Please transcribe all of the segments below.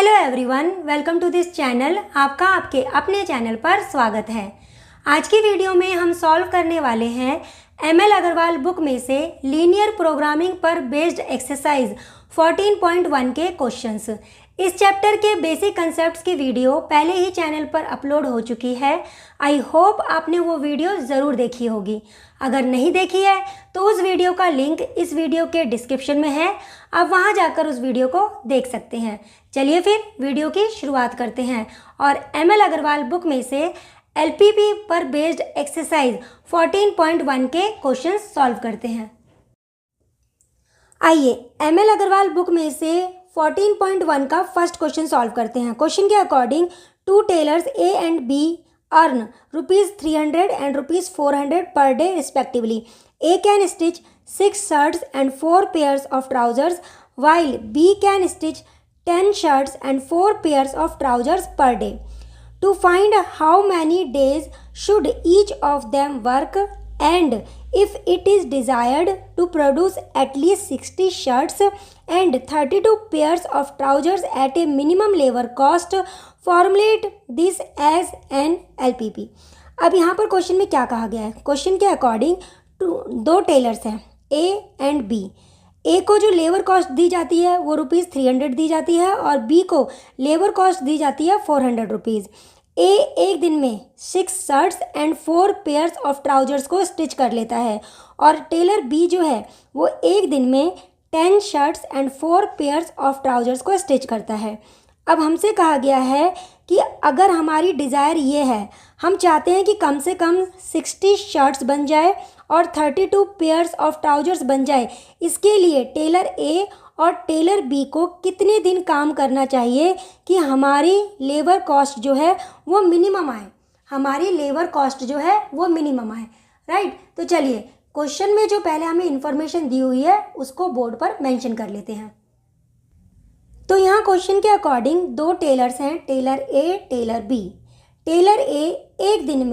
Hello everyone, welcome to this channel. आपका आपके अपने चैनल पर स्वागत है। आज की वीडियो में हम सॉल्व करने वाले हैं एमएल अग्रवाल बुक में से लीनियर प्रोग्रामिंग पर बेस्ड एक्सरसाइज 14.1 के क्वेश्चंस। इस चैप्टर के बेसिक कंसेप्ट्स की वीडियो पहले ही चैनल पर अपलोड हो चुकी है। आई होप आपने वो वीडियो ज़रूर देखी होगी। अगर नहीं देखी है तो उस वीडियो का लिंक इस वीडियो के डिस्क्रिप्शन में है, आप वहां जाकर उस वीडियो को देख सकते हैं। चलिए फिर वीडियो की शुरुआत करते हैं और एमएल अग्रवाल बुक में से एलपीपी पर बेस्ड एक्सरसाइज 14.1 के क्वेश्चन सॉल्व करते हैं। आइए एमएल अग्रवाल बुक में से 14.1 का फर्स्ट क्वेश्चन सॉल्व करते हैं। क्वेश्चन के according to tailors A and B earn ₹300 and ₹400 per day respectively. A can stitch 6 shirts and 4 pairs of trousers while B can stitch 10 shirts and 4 pairs of trousers per day. To find how many days should each of them work and if it is desired to produce at least 60 shirts and 32 pairs of trousers at a minimum labor cost, formulate this as an LPP. अब यहाँ पर question में क्या कहा गया है? Question के according दो टेलर्स हैं ए एंड बी। ए को जो लेबर कॉस्ट दी जाती है वो ₹300 दी जाती है और बी को लेबर कॉस्ट दी जाती है ₹400। ए एक दिन में 6 shirts and 4 pairs of trousers को स्टिच कर लेता है और टेलर बी जो है वो एक दिन में 10 shirts and 4 pairs of trousers को स्टिच करता है। अब हमसे कहा गया है कि अगर हमारी डिज़ायर ये है, हम चाहते हैं कि कम से कम 60 शर्ट्स बन जाए और 32 पेयर्स ऑफ ट्राउजर्स बन जाए, इसके लिए टेलर ए और टेलर बी को कितने दिन काम करना चाहिए कि हमारी लेबर कॉस्ट जो है वो मिनिमम आए, हमारी लेबर कॉस्ट जो है वो मिनिमम आए, राइट। तो चलिए क्वेश्चन में जो पहले हमें इंफॉर्मेशन दी हुई है उसको बोर्ड पर मेंशन कर लेते हैं। तो यहाँ क्वेश्चन के अकॉर्डिंग दो टेलर्स हैं, टेलर ए टेलर बी। टेलर ए एक दिन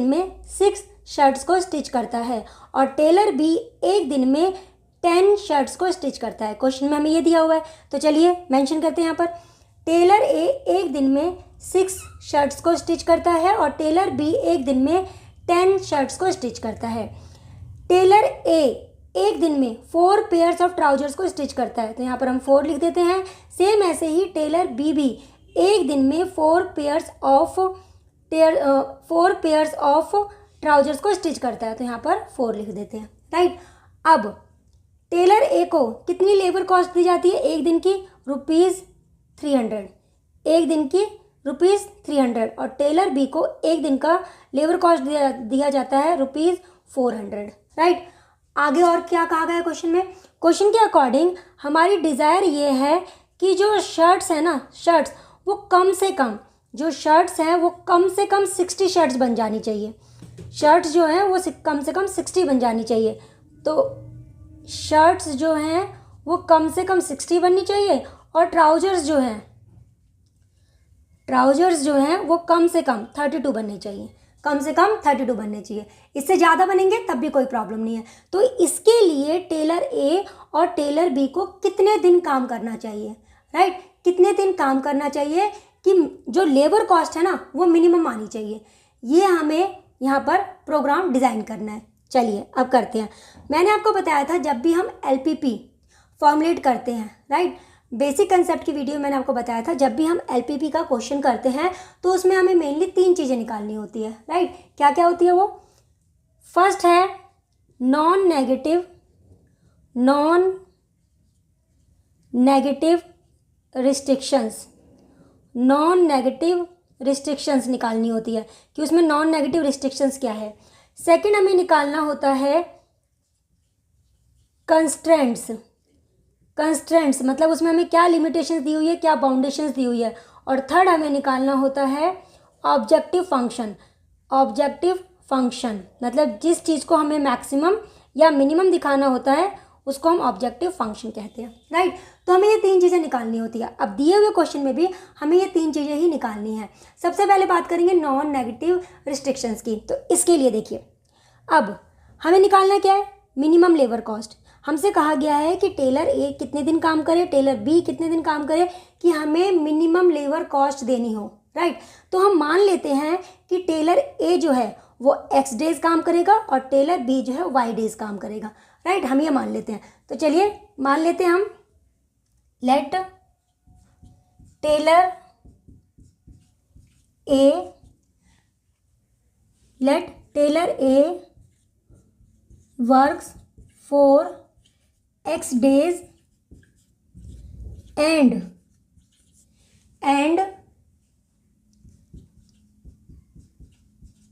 में 6 शर्ट्स को स्टिच करता है और टेलर बी एक दिन में 10 शर्ट्स को स्टिच करता है। क्वेश्चन में हमें ये दिया हुआ है, तो चलिए मेंशन करते हैं यहाँ पर। टेलर ए एक दिन में 6 शर्ट्स को स्टिच करता है और टेलर बी एक दिन में 10 शर्ट्स को स्टिच करता है। टेलर ए एक दिन में 4 पेयर्स ऑफ ट्राउजर्स को स्टिच करता है, तो यहाँ पर हम 4 लिख देते हैं। सेम ऐसे ही टेलर बी भी एक दिन में 4 पेयर्स ऑफ ट्राउजर्स को स्टिच करता है, तो यहाँ पर 4 लिख देते हैं, राइट। अब टेलर ए को कितनी लेबर कॉस्ट दी जाती है? एक दिन की ₹300, एक दिन की ₹300 और टेलर बी को एक दिन का लेबर कॉस्ट दिया जाता है ₹400, राइट। आगे और क्या कहा गया है क्वेश्चन में? क्वेश्चन के अकॉर्डिंग हमारी डिज़ायर ये है कि जो शर्ट्स हैं ना, शर्ट्स वो कम से कम 60 शर्ट्स बन जानी चाहिए। शर्ट्स जो हैं वो कम से कम 60 बन जानी चाहिए। तो शर्ट्स जो हैं वो कम से कम 60 बननी चाहिए और ट्राउजर्स जो हैं वो कम से कम 32 बनने चाहिए, इससे ज़्यादा बनेंगे तब भी कोई प्रॉब्लम नहीं है। तो इसके लिए टेलर ए और टेलर बी को कितने दिन काम करना चाहिए, राइट। कितने दिन काम करना चाहिए कि जो लेबर कॉस्ट है ना वो मिनिमम आनी चाहिए, ये हमें यहाँ पर प्रोग्राम डिज़ाइन करना है। चलिए अब करते हैं। मैंने आपको बताया था जब भी हम एलपीपी फॉर्मुलेट करते हैं, राइट, बेसिक कंसेप्ट की वीडियो मैंने आपको बताया था, जब भी हम एलपीपी का क्वेश्चन करते हैं तो उसमें हमें मेनली 3 चीज़ें निकालनी होती है, राइट। क्या क्या होती है वो? फर्स्ट है नॉन नेगेटिव रिस्ट्रिक्शंस निकालनी होती है कि उसमें नॉन नेगेटिव रिस्ट्रिक्शंस क्या है। सेकंड हमें निकालना होता है कंस्ट्रेंट्स, मतलब उसमें हमें क्या लिमिटेशंस दी हुई है, क्या बाउंडेशंस दी हुई है। और थर्ड हमें निकालना होता है ऑब्जेक्टिव फंक्शन, मतलब जिस चीज़ को हमें मैक्सिमम या मिनिमम दिखाना होता है उसको हम ऑब्जेक्टिव फंक्शन कहते हैं, राइट। तो हमें ये 3 चीज़ें निकालनी होती है। अब दिए हुए क्वेश्चन में भी हमें ये 3 चीज़ें ही निकालनी है। सबसे पहले बात करेंगे नॉन नेगेटिव रिस्ट्रिक्शंस की। तो इसके लिए देखिए, अब हमें निकालना क्या है? Minimum labour cost. हमसे कहा गया है कि टेलर ए कितने दिन काम करे, टेलर बी कितने दिन काम करे, कि हमें मिनिमम लेबर कॉस्ट देनी हो, राइट। तो हम मान लेते हैं कि टेलर ए जो है वो x डेज काम करेगा और टेलर बी जो है y डेज काम करेगा, राइट। हम ये मान लेते हैं। तो चलिए मान लेते हैं हम, let tailor A works for x days and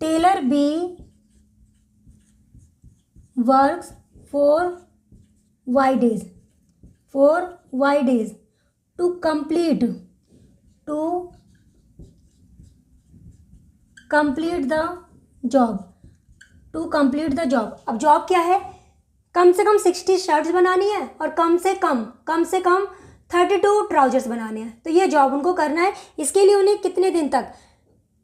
tailor B works for y days to complete the job. अब जॉब क्या है, कम से कम 60 शर्ट्स बनानी है और कम से कम 32 ट्राउजर्स बनाने हैं। तो ये जॉब उनको करना है। इसके लिए उन्हें कितने दिन तक,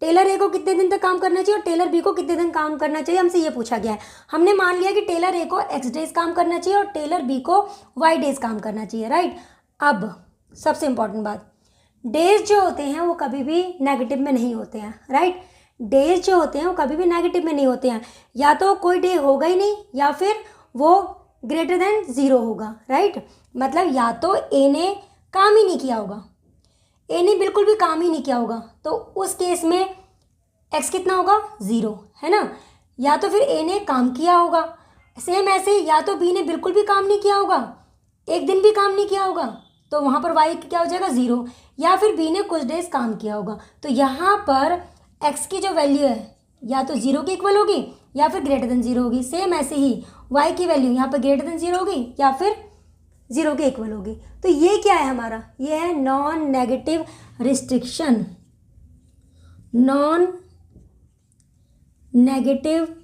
टेलर ए को कितने दिन तक काम करना चाहिए और टेलर बी को कितने दिन काम करना चाहिए, हमसे ये पूछा गया है। हमने मान लिया कि टेलर ए को x डेज काम करना चाहिए और टेलर बी को y डेज काम करना चाहिए, राइट। अब सबसे इंपॉर्टेंट बात, डेज जो होते हैं वो कभी भी नेगेटिव में नहीं होते हैं, राइट। डेज जो होते हैं वो कभी भी नेगेटिव में नहीं होते हैं। या तो कोई डे होगा ही नहीं या फिर वो ग्रेटर देन 0 होगा, राइट। मतलब या तो ए ने काम ही नहीं किया होगा, ए ने बिल्कुल भी काम ही नहीं किया होगा, तो उस केस में x कितना होगा, 0, है ना। या तो फिर ए ने काम किया होगा, सेम ऐसे या तो बी ने बिल्कुल भी काम नहीं किया होगा, एक दिन भी काम नहीं किया होगा, तो वहाँ पर y क्या हो जाएगा, 0। या फिर बी ने कुछ डेज काम किया होगा, तो यहाँ पर x की जो वैल्यू है या तो 0 के इक्वल होगी या फिर ग्रेटर देन 0 होगी। सेम ऐसे ही y की वैल्यू यहाँ पर ग्रेटर देन 0 होगी या फिर 0 के इक्वल होगी। तो ये क्या है हमारा, ये है non negative restriction. Non negative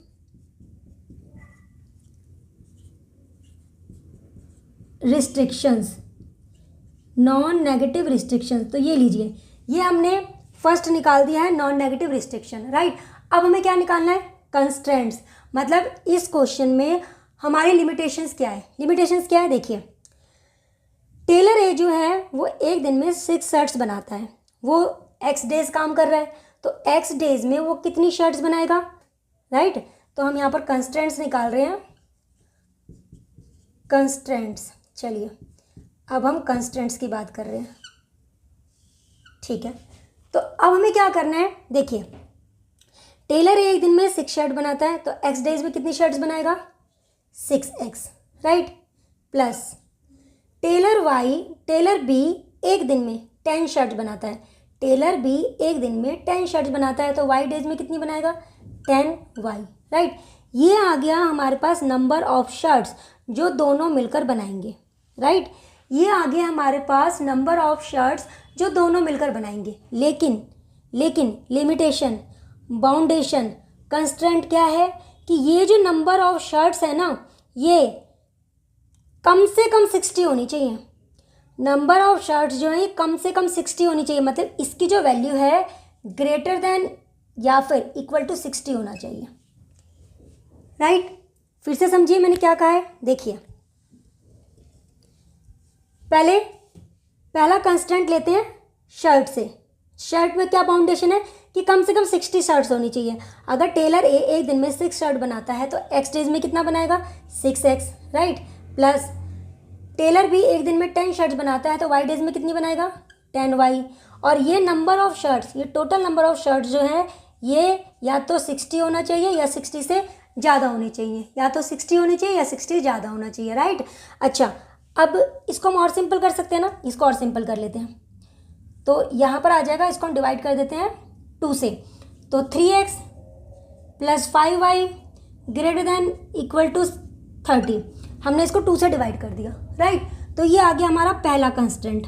restrictions, तो ये लीजिए, ये हमने फर्स्ट निकाल दिया है नॉन नेगेटिव रिस्ट्रिक्शन, राइट। अब हमें क्या निकालना है, कंस्ट्रेंट्स। मतलब इस क्वेश्चन में हमारी लिमिटेशंस क्या है, देखिए टेलर ए जो है वो एक दिन में 6 शर्ट्स बनाता है, वो x डेज काम कर रहा है, तो x डेज में वो कितनी शर्ट्स बनाएगा, राइट। तो हम यहाँ पर कंस्ट्रेंट्स निकाल रहे हैं, कंस्ट्रेंट्स। चलिए अब हम कंस्ट्रेंट्स की बात कर रहे हैं, ठीक है। तो अब हमें क्या करना है, देखिए टेलर एक दिन में 6 शर्ट बनाता है, तो x डेज में कितनी शर्ट्स बनाएगा, 6x, right. Plus Taylor B एक दिन में 10 शर्ट्स बनाता है, टेलर बी एक दिन में 10 शर्ट्स बनाता है, तो y डेज में कितनी बनाएगा, 10y, राइट। ये आ गया हमारे पास नंबर ऑफ शर्ट्स जो दोनों मिलकर बनाएंगे, राइट। ये आ गया हमारे पास नंबर ऑफ शर्ट्स जो दोनों मिलकर बनाएंगे। लेकिन लिमिटेशन, बाउंडेशन, कंस्ट्रेंट क्या है कि ये जो नंबर ऑफ शर्ट्स है ना, ये कम से कम 60 होनी चाहिए। नंबर ऑफ शर्ट्स जो है कम से कम 60 होनी चाहिए, मतलब इसकी जो वैल्यू है ग्रेटर देन या फिर इक्वल टू 60 होना चाहिए, राइट। फिर से समझिए मैंने क्या कहा है, देखिए पहला कंस्टेंट लेते हैं शर्ट से। शर्ट में क्या बाउंडेशन है कि कम से कम 60 शर्ट्स होनी चाहिए। अगर टेलर ए एक दिन में 6 शर्ट बनाता है तो x डेज में कितना बनाएगा, 6x, राइट। प्लस टेलर भी एक दिन में 10 शर्ट्स बनाता है तो y डेज में कितनी बनाएगा, 10y। और ये नंबर ऑफ शर्ट्स, ये टोटल नंबर ऑफ शर्ट्स जो है ये या तो 60 होना चाहिए या 60 से ज़्यादा होनी चाहिए, या तो 60 होनी चाहिए या 60 ज़्यादा होना चाहिए, राइट। अच्छा, अब इसको हम और सिंपल कर सकते हैं ना, इसको और सिंपल कर लेते हैं। तो यहाँ पर आ जाएगा, इसको हम डिवाइड कर देते हैं 2 से, तो 3x plus 5y greater than equal to 30। हमने इसको 2 से डिवाइड कर दिया, राइट। तो ये आ गया हमारा पहला कंस्टेंट,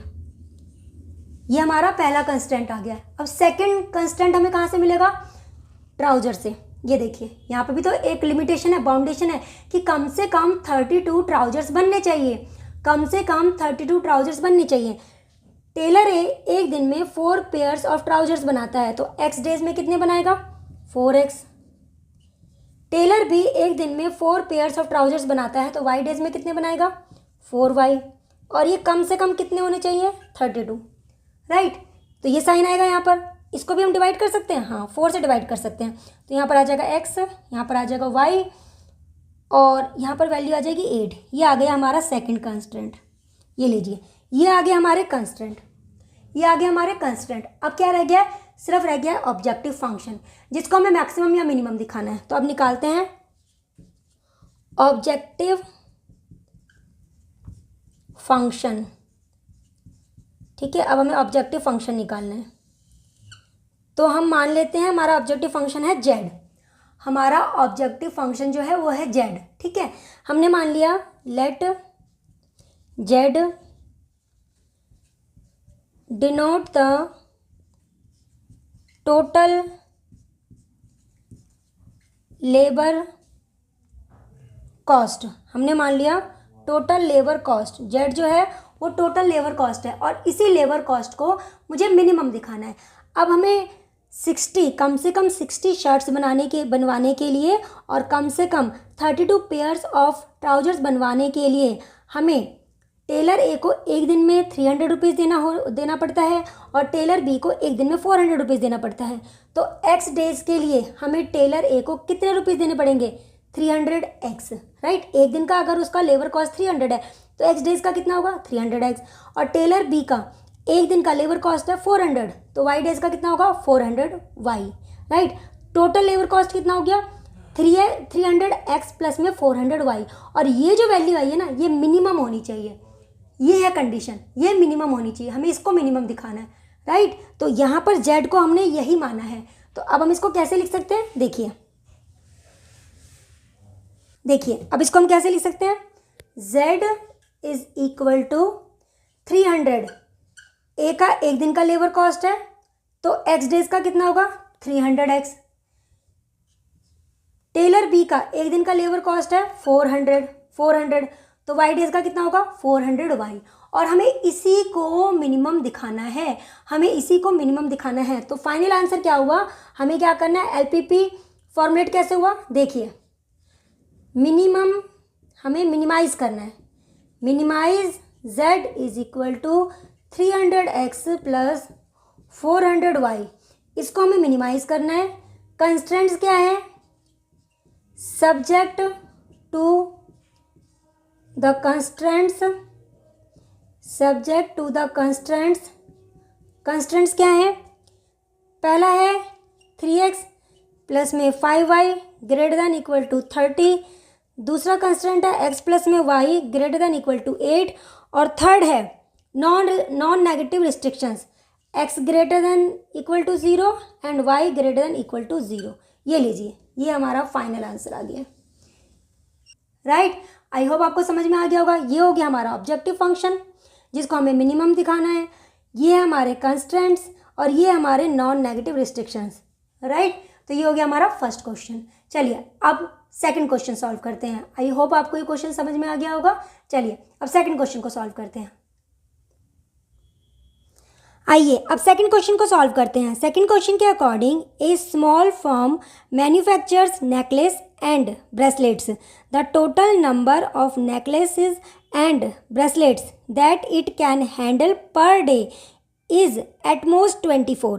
ये हमारा पहला कंस्टेंट आ गया। अब सेकंड कंस्टेंट हमें कहाँ से मिलेगा, ट्राउजर से। ये देखिए यहाँ पे भी तो एक लिमिटेशन है, बाउंडेशन है कि कम से कम 32 ट्राउजर्स बनने चाहिए, कम से कम 32 ट्राउजर्स बनने चाहिए। टेलर ए एक दिन में 4 पेयर्स ऑफ ट्राउजर्स बनाता है तो x डेज में कितने बनाएगा, 4x टेलर भी एक दिन में 4 पेयर्स ऑफ ट्राउजर्स बनाता है, तो वाई डेज में कितने बनाएगा? 4y। और ये कम से कम कितने होने चाहिए? 32, राइट। तो ये साइन आएगा यहाँ पर, इसको भी हम डिवाइड कर सकते हैं, हाँ 4 से डिवाइड कर सकते हैं। तो यहाँ पर आ जाएगा x, यहाँ पर आ जाएगा y, और यहाँ पर वैल्यू आ जाएगी 8। ये आ गया हमारा सेकंड कंस्ट्रेंट। ये लीजिए, ये आ गया हमारे कंस्ट्रेंट, ये आ गया हमारे कंस्ट्रेंट। अब क्या रह गया? सिर्फ रह गया ऑब्जेक्टिव फंक्शन, जिसको हमें मैक्सिमम या मिनिमम दिखाना है। तो अब निकालते हैं ऑब्जेक्टिव फंक्शन, ठीक है। अब हमें ऑब्जेक्टिव फंक्शन निकालना है। तो हम मान लेते हैं हमारा ऑब्जेक्टिव फंक्शन है z। हमारा ऑब्जेक्टिव फंक्शन जो है वो है z, ठीक है। हमने मान लिया let z denote the total labour cost. हमने मान लिया टोटल लेबर कॉस्ट, z जो है वो टोटल लेबर कॉस्ट है, और इसी लेबर कॉस्ट को मुझे मिनिमम दिखाना है। अब हमें 60, कम से कम 60 शर्ट्स बनवाने के लिए और कम से कम 32 पेयर्स ऑफ ट्राउजर्स बनवाने के लिए हमें टेलर ए को एक दिन में 300 रुपीज़ देना पड़ता है, और टेलर बी को एक दिन में 400 रुपीज़ देना पड़ता है। तो x डेज के लिए हमें टेलर ए को कितने रुपीज़ देने पड़ेंगे? 300x, right. एक दिन का अगर उसका लेबर कॉस्ट 300 है तो x डेज का कितना होगा? 300x। और टेलर बी का एक दिन का लेबर कॉस्ट है 400, तो y डेज का कितना होगा? 400y, right. Total labour cost कितना हो गया? 300x प्लस में 400y। और ये जो वैल्यू आई है ना, ये मिनिमम होनी चाहिए, ये है कंडीशन, ये मिनिमम होनी चाहिए, हमें इसको मिनिमम दिखाना है, राइट। तो यहाँ पर z को हमने यही माना है। तो अब हम इसको कैसे लिख सकते हैं? देखिए अब इसको हम कैसे लिख सकते हैं? z इज इक्वल टू 300, ए का एक दिन का लेबर कॉस्ट है, तो x डेज का कितना होगा? 300x। टेलर बी का एक दिन का लेबर कॉस्ट है 400, तो y डेज का कितना होगा? 400y। और हमें इसी को मिनिमम दिखाना है, तो फाइनल आंसर क्या हुआ? हमें क्या करना है? एलपीपी फॉर्मुलेट कैसे हुआ? देखिए, मिनिमम हमें मिनिमाइज करना है। Minimize z is equal to 300x plus 400y। इसको हमें मिनिमाइज करना है। कंस्ट्रेंट्स क्या है? Subject to the constraints. Constraints क्या है? पहला है 3x प्लस में 5y greater than equal to 30। दूसरा कंस्ट्रेंट है x प्लस में y greater than equal to 8। और थर्ड है non negative restrictions, x greater than equal to 0 and y greater than equal to 0। ये लीजिए, ये हमारा फाइनल आंसर आ गया, राइट। आई होप आपको समझ में आ गया होगा। ये हो गया हमारा ऑब्जेक्टिव फंक्शन, जिसको हमें मिनिमम दिखाना है। ये है हमारे कंस्ट्रेंट्स, और ये हमारे नॉन नेगेटिव रिस्ट्रिक्शंस, राइट। तो ये हो गया हमारा फर्स्ट क्वेश्चन। चलिए अब सेकंड क्वेश्चन सॉल्व करते हैं। आई होप आपको ये क्वेश्चन समझ में आ गया होगा। चलिए अब सेकंड क्वेश्चन को सॉल्व करते हैं। आइए अब सेकंड क्वेश्चन को सॉल्व करते हैं। सेकंड क्वेश्चन के according a small firm manufactures necklace and bracelets. The total number of necklaces and bracelets that it can handle per day is at most 24.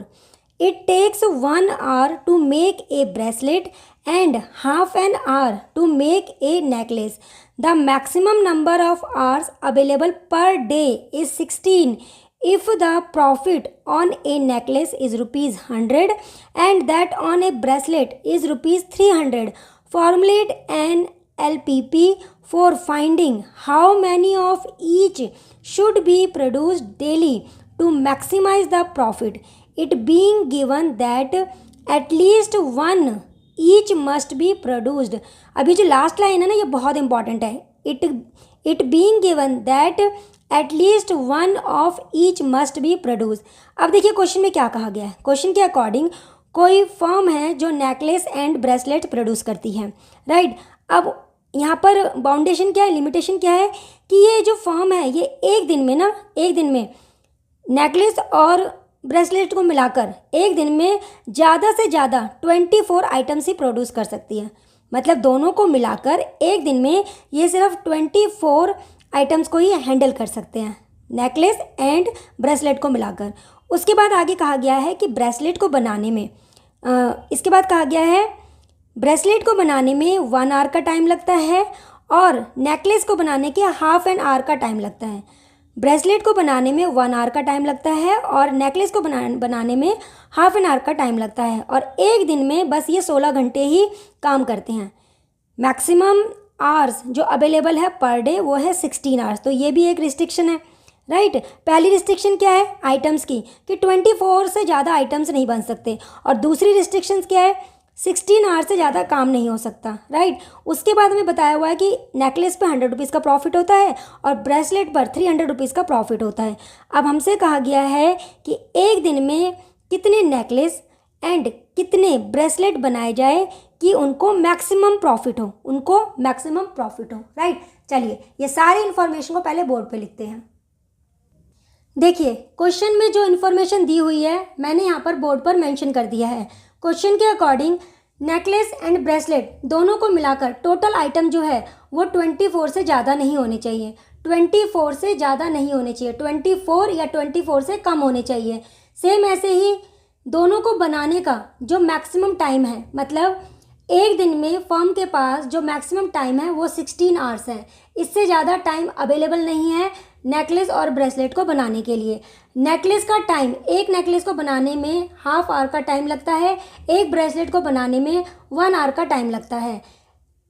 It takes 1 hour to make a bracelet and half an hour to make a necklace. The maximum number of hours available per day is 16. If the profit on a necklace is rupees 100 and that on a bracelet is rupees 300, formulate an LPP for finding how many of each should be produced daily to maximize the profit. It being given that at least one each must be produced. अभी जो last line है ना, ये बहुत important है। It being given that at least one of each must be produced. अब देखिए question में क्या कहा गया है। क्वेश्चन के अकॉर्डिंग कोई फर्म है जो नेकलेस एंड ब्रेसलेट प्रोड्यूस करती है, राइट। अब यहाँ पर बाउंडेशन क्या है, लिमिटेशन क्या है कि ये जो फर्म है ये एक दिन में नेकलेस और ब्रेसलेट को मिलाकर एक दिन में ज़्यादा से ज़्यादा 24 आइटम्स ही प्रोड्यूस कर सकती है। मतलब दोनों को मिलाकर एक दिन में ये सिर्फ 24 आइटम्स को ही हैंडल कर सकते हैं, नेकलेस एंड ब्रेसलेट को मिलाकर। उसके बाद आगे कहा गया है कि ब्रेसलेट को बनाने में इसके बाद कहा गया है ब्रेसलेट को बनाने में 1 आवर का टाइम लगता है और नेकलेस को बनाने के ½ एन आवर का टाइम लगता है। ब्रेसलेट को बनाने में 1 आवर का टाइम लगता है और नेकलेस को बनाने में ½ एन आवर का टाइम लगता है और एक दिन में बस ये 16 घंटे ही काम करते हैं। मैक्सिमम आवर्स जो अवेलेबल है पर डे वो है 16 आवर्स। तो ये भी एक रिस्ट्रिक्शन है, राइट। पहली रिस्ट्रिक्शन क्या है आइटम्स की कि 24 से ज़्यादा आइटम्स नहीं बन सकते और दूसरी रिस्ट्रिक्शन क्या है 16 आवर्स से ज़्यादा काम नहीं हो सकता, राइट। उसके बाद हमें बताया हुआ है कि नेकलेस पे 100 रुपीज़ का प्रॉफिट होता है और ब्रेसलेट पर 300 रुपीज़ का प्रॉफिट होता है। अब हमसे कहा गया है कि एक दिन में कितने नेकलेस एंड कितने ब्रेसलेट बनाए जाए कि उनको मैक्सिमम प्रॉफिट हो, राइट। चलिए ये सारी इन्फॉर्मेशन को पहले बोर्ड पे लिखते हैं। देखिए क्वेश्चन में जो इन्फॉर्मेशन दी हुई है मैंने यहाँ पर बोर्ड पर मेंशन कर दिया है। क्वेश्चन के अकॉर्डिंग नेकलेस एंड ब्रेसलेट दोनों को मिलाकर टोटल आइटम जो है वो 24 से ज़्यादा नहीं होने चाहिए, 24 से ज़्यादा नहीं होने चाहिए, 24 या 24 से कम होने चाहिए। सेम ऐसे ही दोनों को बनाने का जो मैक्सिमम टाइम है, मतलब एक दिन में फर्म के पास जो मैक्सिमम टाइम है वो 16 आवर्स है। इससे ज़्यादा टाइम अवेलेबल नहीं है नेकलेस और ब्रेसलेट को बनाने के लिए। नेकलेस का टाइम, एक नेकलेस को बनाने में ½ आवर का टाइम लगता है, एक ब्रेसलेट को बनाने में 1 आवर का टाइम लगता है।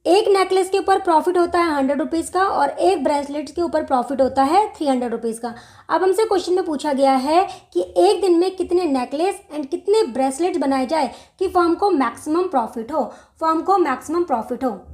एक नेकलेस के ऊपर प्रॉफिट होता है 100 रुपीज़ का और एक ब्रेसलेट के ऊपर प्रॉफिट होता है 300 रुपीज़ का। अब हमसे क्वेश्चन में पूछा गया है कि एक दिन में कितने नेकलेस एंड कितने ब्रेसलेट्स बनाए जाए कि फर्म को मैक्सिमम प्रॉफिट हो,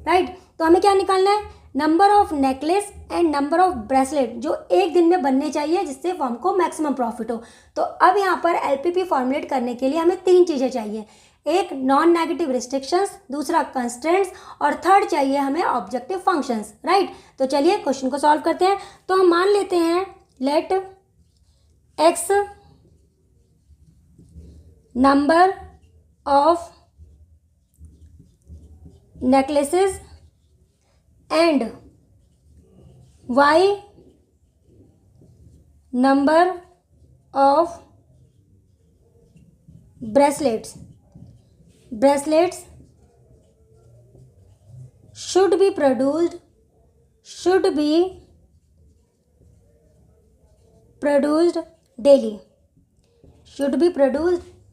राइट। तो हमें क्या निकालना है, number of necklace and number of bracelet जो एक दिन में बनने चाहिए जिससे फर्म को मैक्सिमम प्रॉफिट हो। तो अब यहाँ पर LPP फॉर्मुलेट करने के लिए हमें 3 चीज़ें चाहिए, एक नॉन नेगेटिव रिस्ट्रिक्शंस, दूसरा कंस्ट्रेंट्स और थर्ड चाहिए हमें ऑब्जेक्टिव फंक्शंस, राइट। तो चलिए क्वेश्चन को सॉल्व करते हैं। तो हम मान लेते हैं let x number of necklaces and y number of bracelets should be produced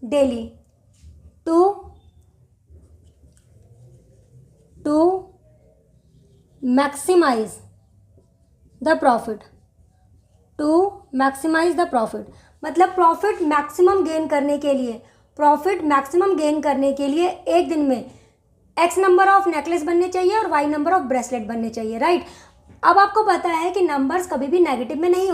daily to maximize the profit, मतलब प्रॉफिट मैक्सिमम गेन करने के लिए एक दिन में x नंबर ऑफ नेकलेस बनने चाहिए और y नंबर ऑफ ब्रेसलेट बनने चाहिए, राइट। अब आपको पता है कि नंबर्स कभी भी नेगेटिव में नहीं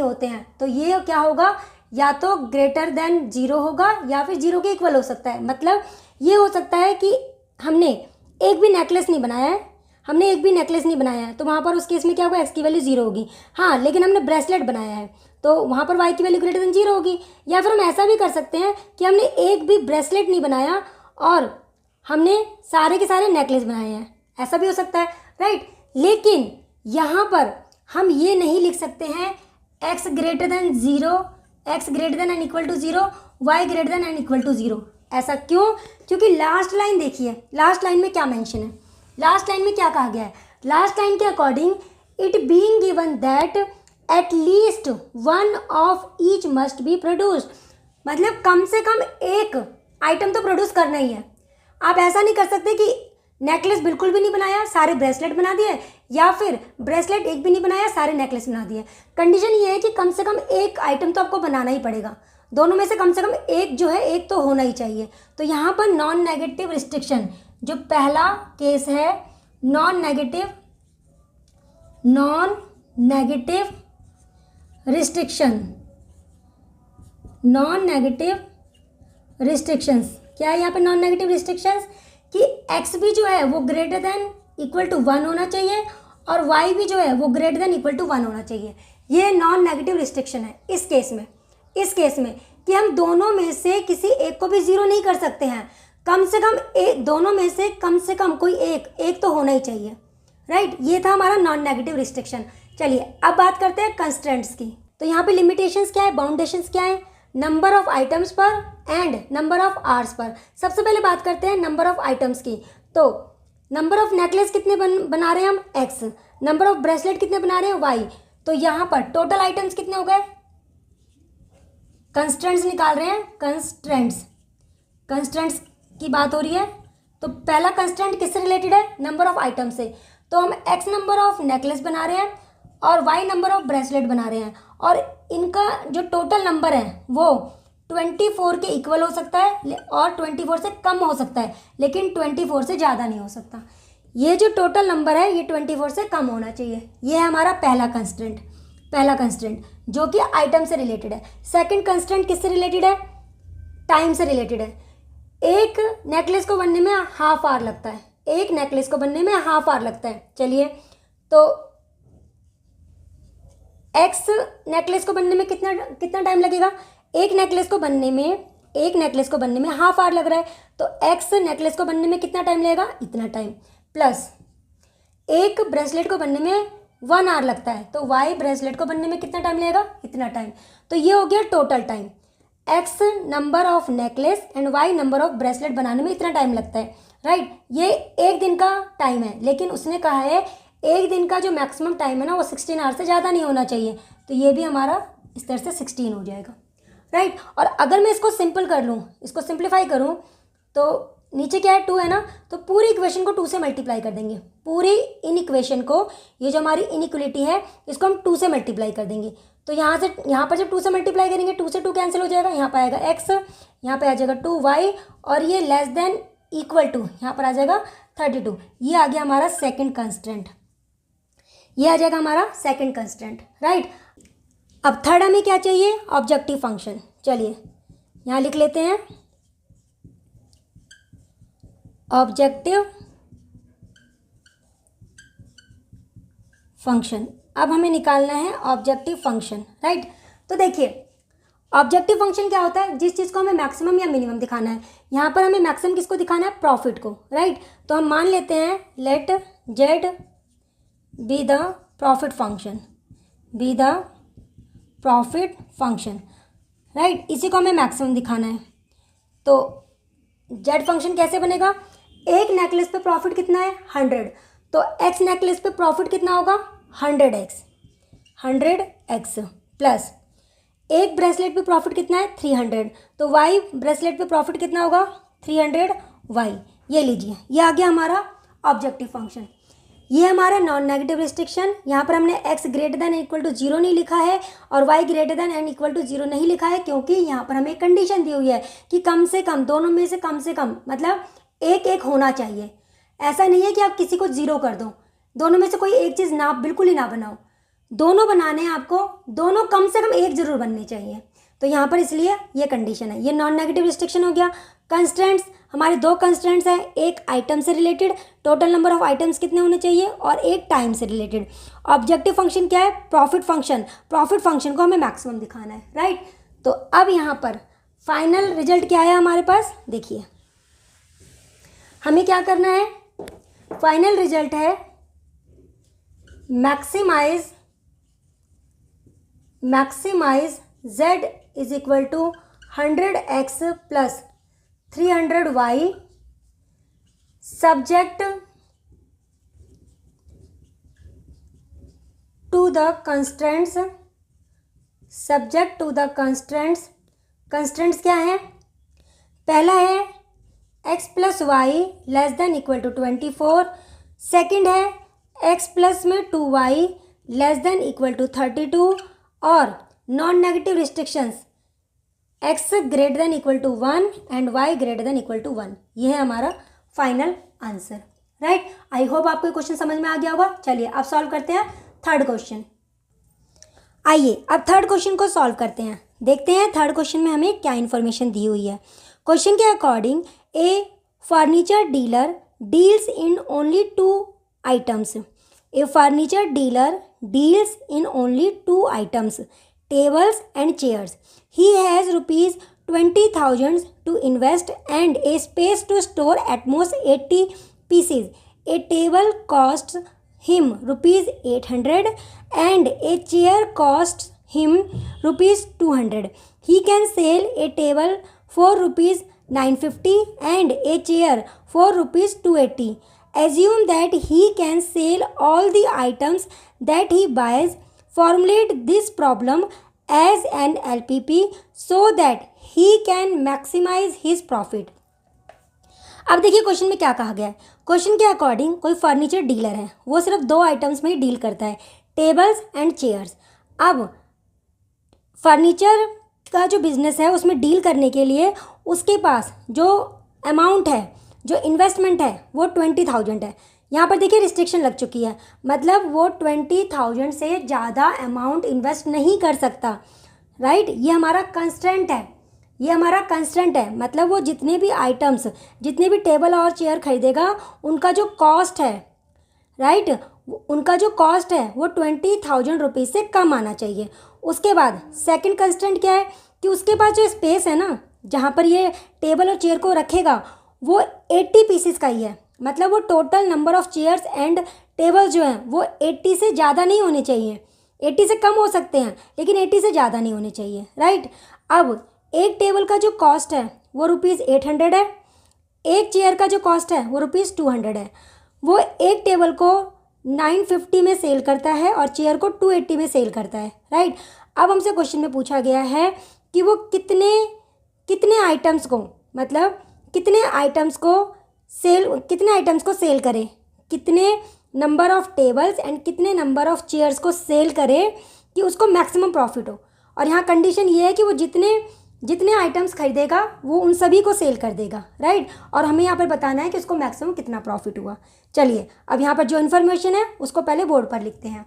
होते हैं, तो ये क्या होगा, या तो ग्रेटर देन 0 होगा या फिर 0 के इक्वल हो सकता है। मतलब ये हो सकता है कि हमने एक भी नेकलेस नहीं बनाया है तो वहाँ पर उस केस में क्या होगा, x की वैल्यू 0 होगी। हाँ, लेकिन हमने ब्रेसलेट बनाया है तो वहाँ पर y की वैल्यू ग्रेटर देन 0 होगी। या फिर हम ऐसा भी कर सकते हैं कि हमने एक भी ब्रेसलेट नहीं बनाया और हमने सारे के सारे नेकलेस बनाए हैं, ऐसा भी हो सकता है, राइट। लेकिन यहाँ पर हम ये नहीं लिख सकते हैं x greater than 0, x greater than and equal to 0, y greater than and equal to 0। ऐसा क्यों? क्योंकि लास्ट लाइन देखिए, लास्ट लाइन में क्या मेंशन है, लास्ट लाइन में क्या कहा गया है। लास्ट लाइन के according it being given that at least 1 of each must be produced, मतलब कम से कम एक आइटम तो प्रोड्यूस करना ही है। आप ऐसा नहीं कर सकते कि नेकलेस बिल्कुल भी नहीं बनाया सारे ब्रेसलेट बना दिए, या फिर ब्रेसलेट एक भी नहीं बनाया सारे नेकलेस बना दिए। कंडीशन ये है कि कम से कम एक आइटम तो आपको बनाना ही पड़ेगा, दोनों में से कम एक जो है एक तो होना ही चाहिए। तो यहाँ पर नॉन नेगेटिव रिस्ट्रिक्शन, जो पहला केस है नॉन नेगेटिव रिस्ट्रिक्शंस, क्या है यहाँ पे नॉन नेगेटिव रिस्ट्रिक्शंस कि x भी जो है वो ग्रेटर देन इक्वल टू 1 होना चाहिए और y भी जो है वो ग्रेटर देन इक्वल टू 1 होना चाहिए। ये नॉन नेगेटिव रिस्ट्रिक्शन है इस केस में कि हम दोनों में से किसी एक को भी 0 नहीं कर सकते हैं। कम से कम एक, दोनों में से कम कोई एक तो होना ही चाहिए, राइट। ये था हमारा नॉन नेगेटिव रिस्ट्रिक्शन। चलिए अब बात करते हैं कंस्ट्रेंट्स की। तो यहाँ पे लिमिटेशंस क्या है, बाउंडेशंस क्या है, नंबर ऑफ आइटम्स पर and number of hours per. सबसे पहले बात करते हैं नंबर ऑफ आइटम्स की। तो नंबर ऑफ नेकलेस कितने बना रहे हैं हम, x, नंबर ऑफ ब्रेसलेट कितने बना रहे हैं, y। तो यहाँ पर टोटल आइटम्स कितने हो गए, कंस्ट्रेंट्स निकाल रहे हैं, कंस्ट्रेंट्स की बात हो रही है। तो पहला कंस्ट्रेंट किससे रिलेटेड है, नंबर ऑफ आइटम से। तो हम x नंबर ऑफ नेकलेस बना रहे हैं और y नंबर ऑफ ब्रेसलेट बना रहे हैं, और इनका जो टोटल नंबर है वो 24 के इक्वल हो सकता है और 24 से कम हो सकता है, लेकिन 24 से ज़्यादा नहीं हो सकता। ये जो टोटल नंबर है ये 24 से कम होना चाहिए। ये है हमारा पहला कंस्ट्रेंट जो कि आइटम से रिलेटेड है। सेकंड कंस्ट्रेंट किससे रिलेटेड है, टाइम से रिलेटेड है। एक नेकलेस को बनने में हाफ आवर लगता है, चलिए तो एक्स नेकलेस को बनने में कितना टाइम लगेगा, एक नेकलेस को बनने में हाफ आवर लग रहा है, तो एक्स नेकलेस को बनने में कितना टाइम लगेगा, इतना टाइम, प्लस एक ब्रेसलेट को बनने में 1 आवर लगता है, तो वाई ब्रेसलेट को बनने में कितना टाइम लगेगा, इतना टाइम। तो ये हो गया total time. X number of necklace and Y number of bracelet बनाने में इतना टाइम लगता है, राइट। ये एक दिन का टाइम है, लेकिन उसने कहा है एक दिन का जो मैक्सिमम टाइम है ना वो 16 आवर से ज़्यादा नहीं होना चाहिए। तो ये भी हमारा इस तरह से 16 हो जाएगा, राइट। और अगर मैं इसको सिंपल कर लूँ, इसको सिंप्लीफाई करूँ, तो नीचे क्या है 2 है ना, तो पूरी इक्वेशन को 2 से मल्टीप्लाई कर देंगे। पूरी इन इक्वेशन को, ये जो हमारी इनइक्वलिटी है इसको हम 2 से मल्टीप्लाई कर देंगे। तो यहाँ पर जब 2 से मल्टीप्लाई करेंगे 2 से 2 कैंसिल हो जाएगा, यहाँ पर आएगा x, यहाँ पे आ जाएगा 2y, और ये लेस देन इक्वल टू यहाँ पर आ जाएगा 32। ये आ गया हमारा सेकेंड कंस्ट्रेंट, राइट। अब थर्ड हमें क्या चाहिए, ऑब्जेक्टिव फंक्शन। चलिए यहाँ लिख लेते हैं ऑब्जेक्टिव फंक्शन। अब हमें निकालना है ऑब्जेक्टिव फंक्शन, राइट। तो देखिए ऑब्जेक्टिव फंक्शन क्या होता है, जिस चीज़ को हमें मैक्सिमम या मिनिमम दिखाना है। यहाँ पर हमें मैक्सिमम किसको दिखाना है, प्रॉफिट को, राइट। तो हम मान लेते हैं let Z be the profit function, right. इसी को हमें मैक्सिमम दिखाना है। तो जेड फंक्शन कैसे बनेगा, एक नेकलेस पे प्रॉफिट कितना है 100, तो एक्स नेकलेस पे प्रॉफिट कितना होगा 100x प्लस एक ब्रेसलेट पे प्रॉफिट कितना है 300, तो वाई ब्रेसलेट पे प्रॉफिट कितना होगा 300y। ये लीजिए, ये आ गया हमारा ऑब्जेक्टिव फंक्शन। ये हमारा नॉन नेगेटिव रिस्ट्रिक्शन। यहाँ पर हमने x greater than equal to 0 नहीं लिखा है और y greater than and equal to 0 नहीं लिखा है, क्योंकि यहाँ पर हमें कंडीशन दी हुई है कि कम से कम, दोनों में से कम से कम, मतलब एक होना चाहिए। ऐसा नहीं है कि आप किसी को 0 कर दो, दोनों में से कोई एक चीज़ ना, बिल्कुल ही ना बनाओ। दोनों बनाने हैं आपको, दोनों कम से कम एक जरूर बननी चाहिए। तो यहाँ पर इसलिए ये कंडीशन है। ये नॉन नेगेटिव रिस्ट्रिक्शन हो गया। कंस्ट्रेंट्स, हमारे 2 कंस्ट्रेंट्स हैं, एक आइटम से related, total number of items कितने होने चाहिए, और एक टाइम से रिलेटेड। ऑब्जेक्टिव फंक्शन क्या है, प्रॉफिट फंक्शन को हमें मैक्सिमम दिखाना है, राइट। तो अब यहाँ पर फाइनल रिजल्ट क्या है हमारे पास, देखिए हमें क्या करना है, फाइनल रिजल्ट है maximize z is equal to 100x plus 300y subject to the constraints क्या है, पहला है x plus Y less than equal to 24, second है x प्लस में 2y less than equal to 32, और non negative restrictions x greater than equal to 1 and y greater than equal to 1। ये है हमारा final answer, right. I hope आपको question समझ में आ गया होगा। चलिए अब सॉल्व करते हैं थर्ड क्वेश्चन। आइए अब थर्ड क्वेश्चन को सॉल्व करते हैं। देखते हैं थर्ड क्वेश्चन में हमें क्या इन्फॉर्मेशन दी हुई है। क्वेश्चन के according A furniture dealer deals in only 2 items. A furniture dealer deals in only 2 items, tables and chairs. He has rupees 20,000 to invest and a space to store at most 80 pieces. A table costs him rupees 800 and a chair costs him rupees 200. He can sell a table for rupees 950 and a chair for rupees 280. Assume that he can sell all the items that he buys. Formulate this problem as an LPP so that he can maximize his profit. अब देखिए question में क्या कहा गया है. Question के according कोई furniture dealer है, वो सिर्फ 2 आइटम्स में ही डील करता है, टेबल्स एंड चेयर्स. अब फर्नीचर का जो बिजनेस है उसमें डील करने के लिए उसके पास जो अमाउंट है, जो इन्वेस्टमेंट है, वो 20,000 है. यहाँ पर देखिए रिस्ट्रिक्शन लग चुकी है, मतलब वो 20,000 से ज़्यादा अमाउंट इन्वेस्ट नहीं कर सकता. राइट, ये हमारा कंस्ट्रेंट है, ये हमारा कंस्टेंट है. मतलब वो जितने भी आइटम्स, जितने भी टेबल और चेयर खरीदेगा, उनका जो कॉस्ट है, राइट, उनका जो कॉस्ट है वो 20,000 रुपीज़ से कम आना चाहिए. उसके बाद सेकंड कंस्टेंट क्या है कि उसके पास जो स्पेस है ना, जहाँ पर ये टेबल और चेयर को रखेगा, वो 80 पीसेस का ही है. मतलब वो total number of chairs and table जो हैं वो 80 से ज़्यादा नहीं होने चाहिए. 80 से कम हो सकते हैं लेकिन 80 से ज़्यादा नहीं होने चाहिए. राइट, अब एक टेबल का जो कॉस्ट है वो रुपीज़ 800 है, एक चेयर का जो कॉस्ट है वो रुपीज़ 200 है. वो एक टेबल को 950 में सेल करता है और चेयर को 280 में सेल करता है. राइट, अब हमसे क्वेश्चन में पूछा गया है कि वो कितने आइटम्स को, मतलब कितने आइटम्स को सेल करे, कितने नंबर ऑफ़ टेबल्स एंड कितने नंबर ऑफ़ चेयर्स को सेल करे कि उसको मैक्सिमम प्रॉफिट हो. और यहाँ कंडीशन ये है कि वो जितने आइटम्स खरीदेगा वो उन सभी को सेल कर देगा. राइट, और हमें यहाँ पर बताना है कि उसको मैक्सिमम कितना प्रॉफिट हुआ. चलिए अब यहाँ पर जो इन्फॉर्मेशन है उसको पहले बोर्ड पर लिखते हैं.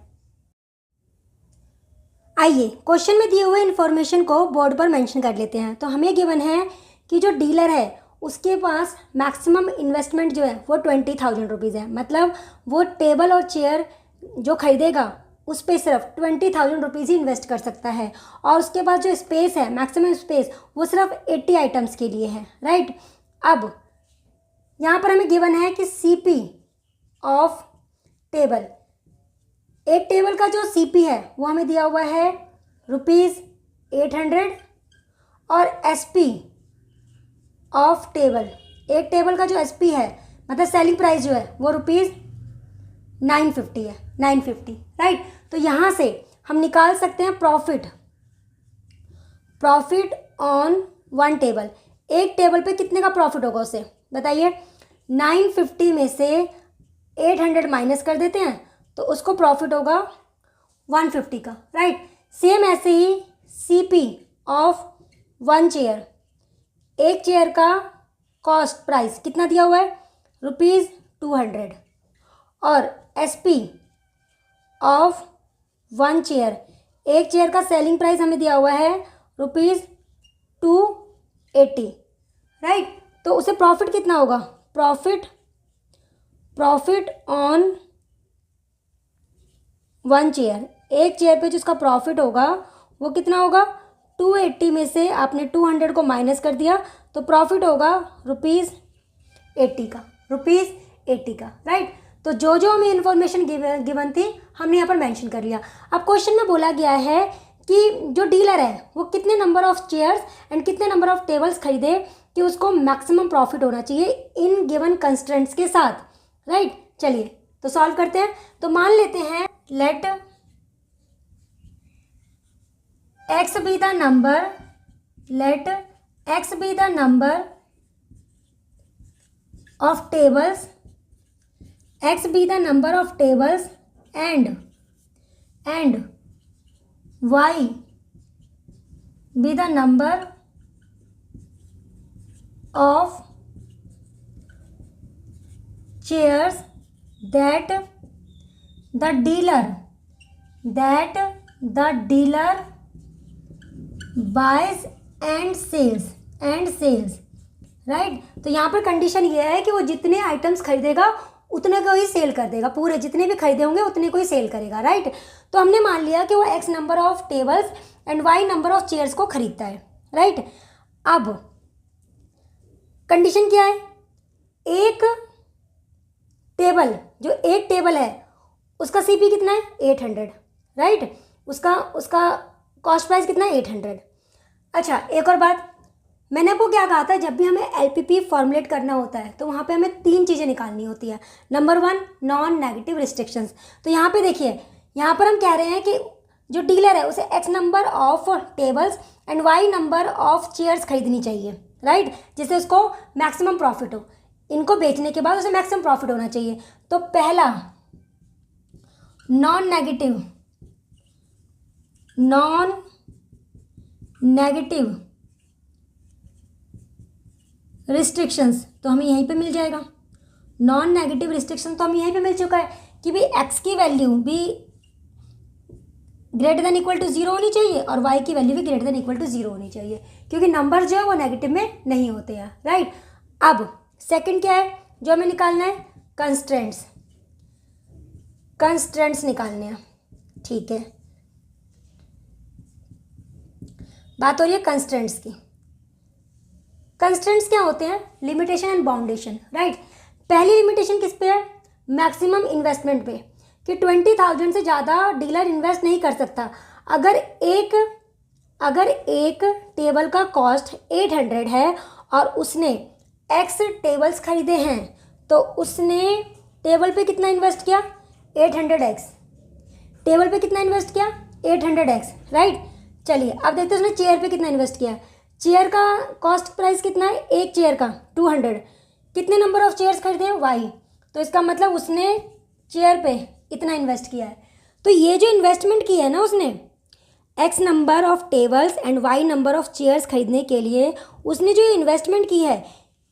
आइए क्वेश्चन में दिए हुए इन्फॉर्मेशन को बोर्ड पर मेंशन कर लेते हैं. तो हमें गिवन है कि जो डीलर है उसके पास मैक्सिमम इन्वेस्टमेंट जो है वो 20,000 रुपीज़ है. मतलब वो टेबल और चेयर जो खरीदेगा उस पर सिर्फ 20,000 रुपीज़ ही इन्वेस्ट कर सकता है. और उसके पास जो स्पेस है, मैक्सिमम स्पेस, वो सिर्फ 80 आइटम्स के लिए है. राइट, अब यहाँ पर हमें गिवन है कि CP ऑफ टेबल, एक टेबल का जो CP है वो हमें दिया हुआ है रुपीज़ 800 और SP ऑफ टेबल, एक टेबल का जो SP है, मतलब सेलिंग प्राइस जो है वो रुपीज़ 950 है, 950. राइट, तो यहाँ से हम निकाल सकते हैं प्रॉफिट ऑन वन टेबल. एक टेबल पे कितने का प्रॉफिट होगा उसे बताइए. 950 में से 800 माइनस कर देते हैं तो उसको प्रॉफिट होगा 150 का. राइट, सेम ऐसे ही CP ऑफ वन चेयर, एक चेयर का कॉस्ट प्राइस कितना दिया हुआ है रुपीज़ 200 और SP ऑफ वन चेयर, एक चेयर का सेलिंग प्राइस हमें दिया हुआ है रुपीज़ 280. राइट, तो उसे प्रॉफिट कितना होगा, प्रॉफिट ऑन वन चेयर, एक चेयर पे जिसका प्रॉफिट होगा वो कितना होगा, 280 में से आपने 200 को माइनस कर दिया तो प्रॉफिट होगा रुपीज़ 80 का. राइट, तो जो हमें इन्फॉर्मेशन गिवन थी हमने यहाँ पर मेंशन कर लिया. अब क्वेश्चन में बोला गया है कि जो डीलर है वो कितने नंबर ऑफ़ चेयर्स एंड कितने नंबर ऑफ़ टेबल्स खरीदे कि उसको मैक्सिमम प्रॉफिट होना चाहिए इन गिवन कंस्ट्रेंट्स के साथ. राइट, चलिए तो सॉल्व करते हैं. तो मान लेते हैं let x be the number of tables, x be the number of tables and y be the number of chairs that the dealer buys and sells. Right, तो यहाँ पर कंडीशन ये है कि वो जितने आइटम्स खरीदेगा उतने को ही सेल कर देगा, पूरे जितने भी खरीदे होंगे उतने को ही सेल करेगा. राइट, तो हमने मान लिया कि वो x number of tables and y number of chairs को खरीदता है. राइट, अब कंडीशन क्या है, एक टेबल है उसका सीपी कितना है 800, राइट, उसका कॉस्ट प्राइस कितना है 800। अच्छा एक और बात, मैंने आपको क्या कहा था, जब भी हमें एलपीपी फॉर्मुलेट करना होता है तो वहाँ पे हमें 3 चीज़ें निकालनी होती है। Number 1 non negative restrictions. तो यहाँ पे देखिए, यहाँ पर हम कह रहे हैं कि जो डीलर है उसे X number of tables and Y number of chairs खरीदनी चाहिए, राइट, जिससे उसको मैक्सिमम प्रॉफिट हो। इनको बेचने के बाद उसे मैक्सिमम प्रॉफिट होना चाहिए। तो पहला नॉन नेगेटिव रिस्ट्रिक्शंस तो हमें यहीं पे मिल जाएगा। नॉन नेगेटिव रिस्ट्रिक्शन तो हमें यहीं पे मिल चुका है कि भाई एक्स की वैल्यू भी ग्रेटर देन इक्वल टू 0 होनी चाहिए और वाई की वैल्यू भी ग्रेटर देन इक्वल टू 0 होनी चाहिए, क्योंकि नंबर जो है वो नेगेटिव में नहीं होते हैं, राइट। अब सेकंड क्या है जो हमें निकालना है, कंस्ट्रेंट्स निकालने हैं, ठीक है। बात हो रही है कंस्ट्रेंट्स की। कंस्ट्रेंट्स क्या होते हैं, लिमिटेशन एंड बाउंडेशन, राइट। पहली लिमिटेशन किस पे है, मैक्सिमम इन्वेस्टमेंट पे, कि 20,000 से ज़्यादा डीलर इन्वेस्ट नहीं कर सकता। अगर एक टेबल का कॉस्ट 800 है और उसने एक्स टेबल्स खरीदे हैं तो उसने टेबल पे कितना इन्वेस्ट किया 800x, टेबल पे कितना इन्वेस्ट किया 800x, राइट। चलिए अब देखते हैं उसने चेयर पे कितना इन्वेस्ट किया। चेयर का कॉस्ट प्राइस कितना है, एक चेयर का 200, कितने नंबर ऑफ चेयर्स खरीदे हैं वाई, तो इसका मतलब उसने चेयर पे इतना इन्वेस्ट किया है। तो ये जो इन्वेस्टमेंट की है ना उसने X number of tables and Y number of chairs खरीदने के लिए, उसने जो इन्वेस्टमेंट की है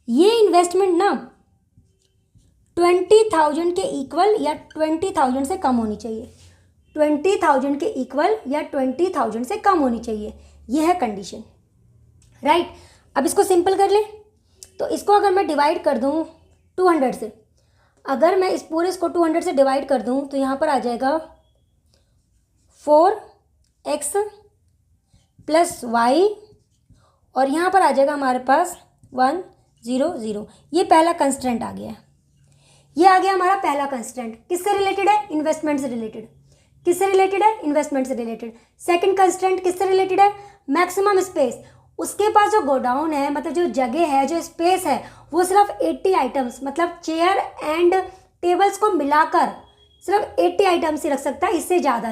ये इन्वेस्टमेंट ना 20,000 के इक्वल या 20,000 से कम होनी चाहिए, 20,000 के इक्वल या 20,000 से कम होनी चाहिए, ये है कंडीशन, राइट। अब इसको सिंपल कर ले, तो इसको अगर मैं डिवाइड कर दूँ 200 से, अगर मैं इस पूरे इसको 200 से डिवाइड कर दूँ तो यहाँ पर आ जाएगा 4x प्लस वाई और यहाँ पर आ जाएगा हमारे पास 100। ये पहला कंस्ट्रेंट आ गया, ये आ गया हमारा पहला कंस्ट्रेंट। किससे रिलेटेड है, इन्वेस्टमेंट से रिलेटेड। किससे रिलेटेड है, इन्वेस्टमेंट से रिलेटेड। सेकंड कंस्ट्रेंट किससे रिलेटेड है, मैक्सिमम स्पेस। उसके पास जो गोडाउन है, मतलब जो जगह है, जो स्पेस है, वो सिर्फ 80 आइटम्स, मतलब चेयर एंड टेबल्स को मिलाकर सिर्फ 80 आइटम्स ही रख सकता है, इससे ज़्यादा